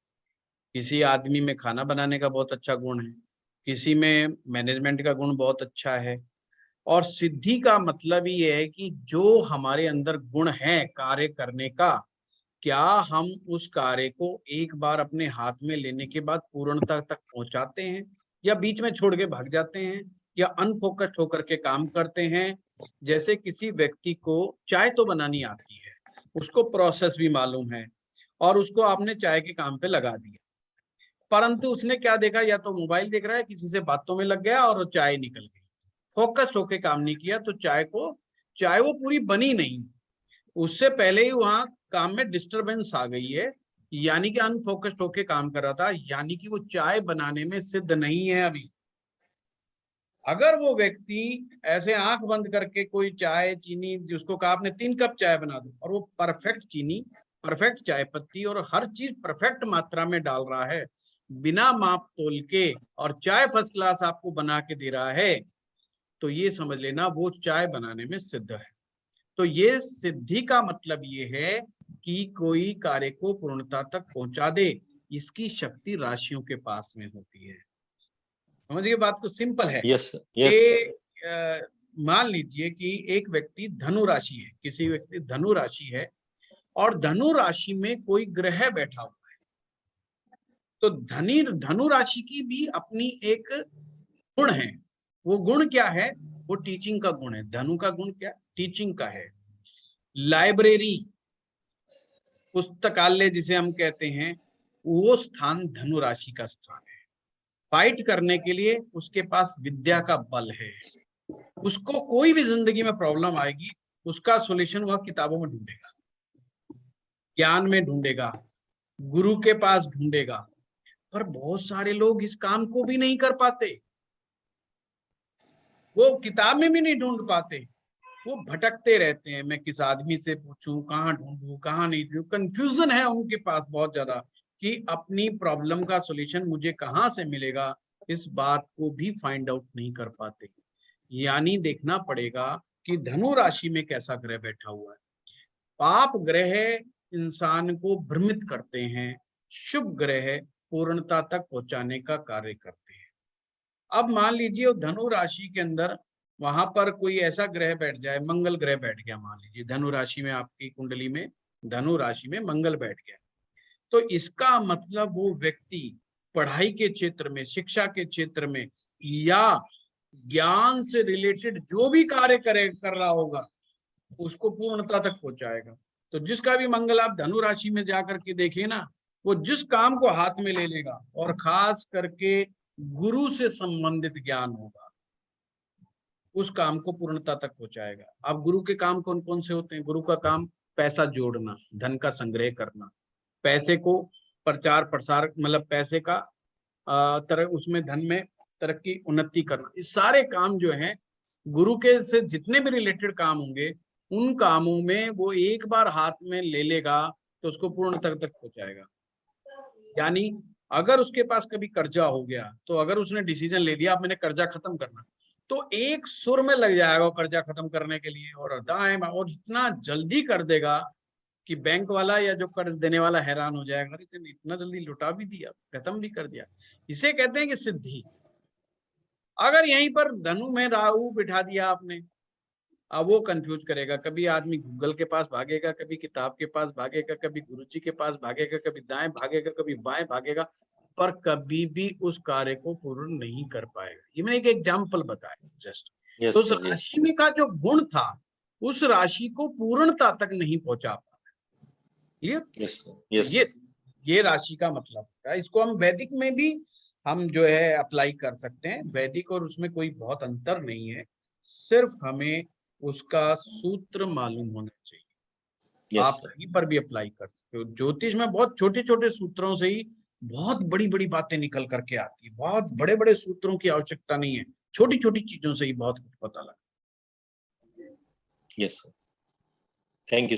किसी आदमी में खाना बनाने का बहुत अच्छा गुण है, किसी में मैनेजमेंट का गुण बहुत अच्छा है। और सिद्धि का मतलब ही है कि जो हमारे अंदर गुण है कार्य करने का, क्या हम उस कार्य को एक बार अपने हाथ में लेने के बाद पूर्णता तक पहुंचाते हैं, या बीच में छोड़ के भाग जाते हैं, या अनफोकस्ड होकर के काम करते हैं। जैसे किसी व्यक्ति को चाय तो बनानी आती है, उसको प्रोसेस भी मालूम है, और उसको आपने चाय के काम पे लगा दिया, परंतु उसने क्या देखा, या तो मोबाइल देख रहा है, किसी से बातों में लग गया और चाय निकल गई। फोकस्ड होके काम नहीं किया तो चाय वो पूरी बनी नहीं। उससे पहले ही वहां काम में डिस्टरबेंस आ गई है, यानी कि अनफोकस्ड होके काम कर रहा था, यानी कि वो चाय बनाने में सिद्ध नहीं है अभी। अगर वो व्यक्ति ऐसे आंख बंद करके कोई चाय चीनी, जिसको कहा आपने 3 कप चाय बना दो, और वो परफेक्ट चीनी, परफेक्ट चाय पत्ती और हर चीज परफेक्ट मात्रा में डाल रहा है, बिना माप तोल के, और चाय फर्स्ट क्लास आपको बना के दे रहा है, तो ये समझ लेना वो चाय बनाने में सिद्ध है। तो ये सिद्धि का मतलब ये है कि कोई कार्य को पूर्णता तक पहुंचा दे, इसकी शक्ति राशियों के पास में होती है। समझिए बात को, सिंपल है। यस मान लीजिए कि एक व्यक्ति धनु राशि है, किसी व्यक्ति धनु राशि है, और धनु राशि में कोई ग्रह बैठा हुआ है, तो धनु राशि की भी अपनी एक गुण है। वो गुण क्या है? वो टीचिंग का गुण है। धनु का गुण क्या? टीचिंग का है। लाइब्रेरी, पुस्तकालय जिसे हम कहते हैं, वो स्थान धनु राशि का स्थान है। फाइट करने के लिए उसके पास विद्या का बल है। उसको कोई भी जिंदगी में प्रॉब्लम आएगी, उसका सॉल्यूशन वह किताबों में ढूंढेगा, ज्ञान में ढूंढेगा, गुरु के पास ढूंढेगा। पर बहुत सारे लोग इस काम को भी नहीं कर पाते, वो किताब में भी नहीं ढूंढ पाते, वो भटकते रहते हैं। मैं किस आदमी से पूछूं, कहाँ ढूंढूं, कहाँ नहीं ढूंढूं, कंफ्यूजन है उनके पास बहुत ज्यादा कि अपनी प्रॉब्लम का सॉल्यूशन मुझे कहाँ से मिलेगा, इस बात को भी फाइंड आउट नहीं कर पाते। यानी देखना पड़ेगा कि धनु राशि में कैसा ग्रह बैठा हुआ है। पाप ग्रह इंसान को भ्रमित करते हैं, शुभ ग्रह पूर्णता तक पहुंचाने का कार्य करते हैं। अब मान लीजिए धनु राशि के अंदर वहां पर कोई ऐसा ग्रह बैठ जाए, मंगल ग्रह बैठ गया, मान लीजिए धनु राशि में, आपकी कुंडली में धनु राशि में मंगल बैठ गया, तो इसका मतलब वो व्यक्ति पढ़ाई के क्षेत्र में, शिक्षा के क्षेत्र में, या ज्ञान से रिलेटेड जो भी कार्य कर रहा होगा, उसको पूर्णता तक पहुंचाएगा। तो जिसका भी मंगल आप धनु राशि में जाकर के देखिए ना, वो जिस काम को हाथ में ले लेगा, और खास करके गुरु से संबंधित ज्ञान होगा, उस काम को पूर्णता तक पहुंचाएगा। अब गुरु के काम कौन कौन से होते हैं? गुरु का काम पैसा जोड़ना, धन का संग्रह करना, पैसे को प्रचार प्रसार, मतलब पैसे का उसमें धन में तरक्की उन्नति करना, ये सारे काम जो हैं गुरु के से जितने भी रिलेटेड काम होंगे, उन कामों में वो एक बार हाथ में ले लेगा तो उसको पूर्णता तक पहुंचाएगा। यानी अगर उसके पास कभी कर्जा हो गया, तो अगर उसने डिसीजन ले लिया अब मैंने कर्जा खत्म करना, तो एक सुर में लग जाएगा वो कर्जा खत्म करने के लिए, और दाएं और इतना जल्दी कर देगा कि बैंक वाला या जो कर्ज देने वाला हैरान हो जाएगा, अरे इतना जल्दी लुटा भी दिया, खत्म भी कर दिया। इसे कहते हैं कि सिद्धि। अगर यहीं पर धनु में राहु बिठा दिया आपने, अब वो कंफ्यूज करेगा, कभी आदमी गूगल के पास भागेगा, कभी किताब के पास भागेगा, कभी गुरुजी के पास भागेगा, कभी दाएं भागेगा, कभी बाएं भागेगा, पर कभी भी उस कार्य को पूर्ण नहीं कर पाएगा। ये मैंने एक एग्जाम्पल बताया जस्ट। तो उस राशि में का जो गुण था, उस राशि को पूर्णता तक नहीं पहुंचा पाया। ये राशि का मतलब है। इसको हम वैदिक में भी हम जो है अप्लाई कर सकते हैं। वैदिक और उसमें कोई बहुत अंतर नहीं है, सिर्फ हमें उसका सूत्र मालूम होना चाहिए। आप कहीं पर भी अप्लाई कर सकते हो। ज्योतिष में बहुत छोटे छोटे सूत्रों से ही बहुत बड़ी बड़ी बातें निकल करके आती है। बहुत बड़े बड़े सूत्रों की आवश्यकता नहीं है, छोटी छोटी चीजों से ही बहुत कुछ पता लगता है। Yes, thank you.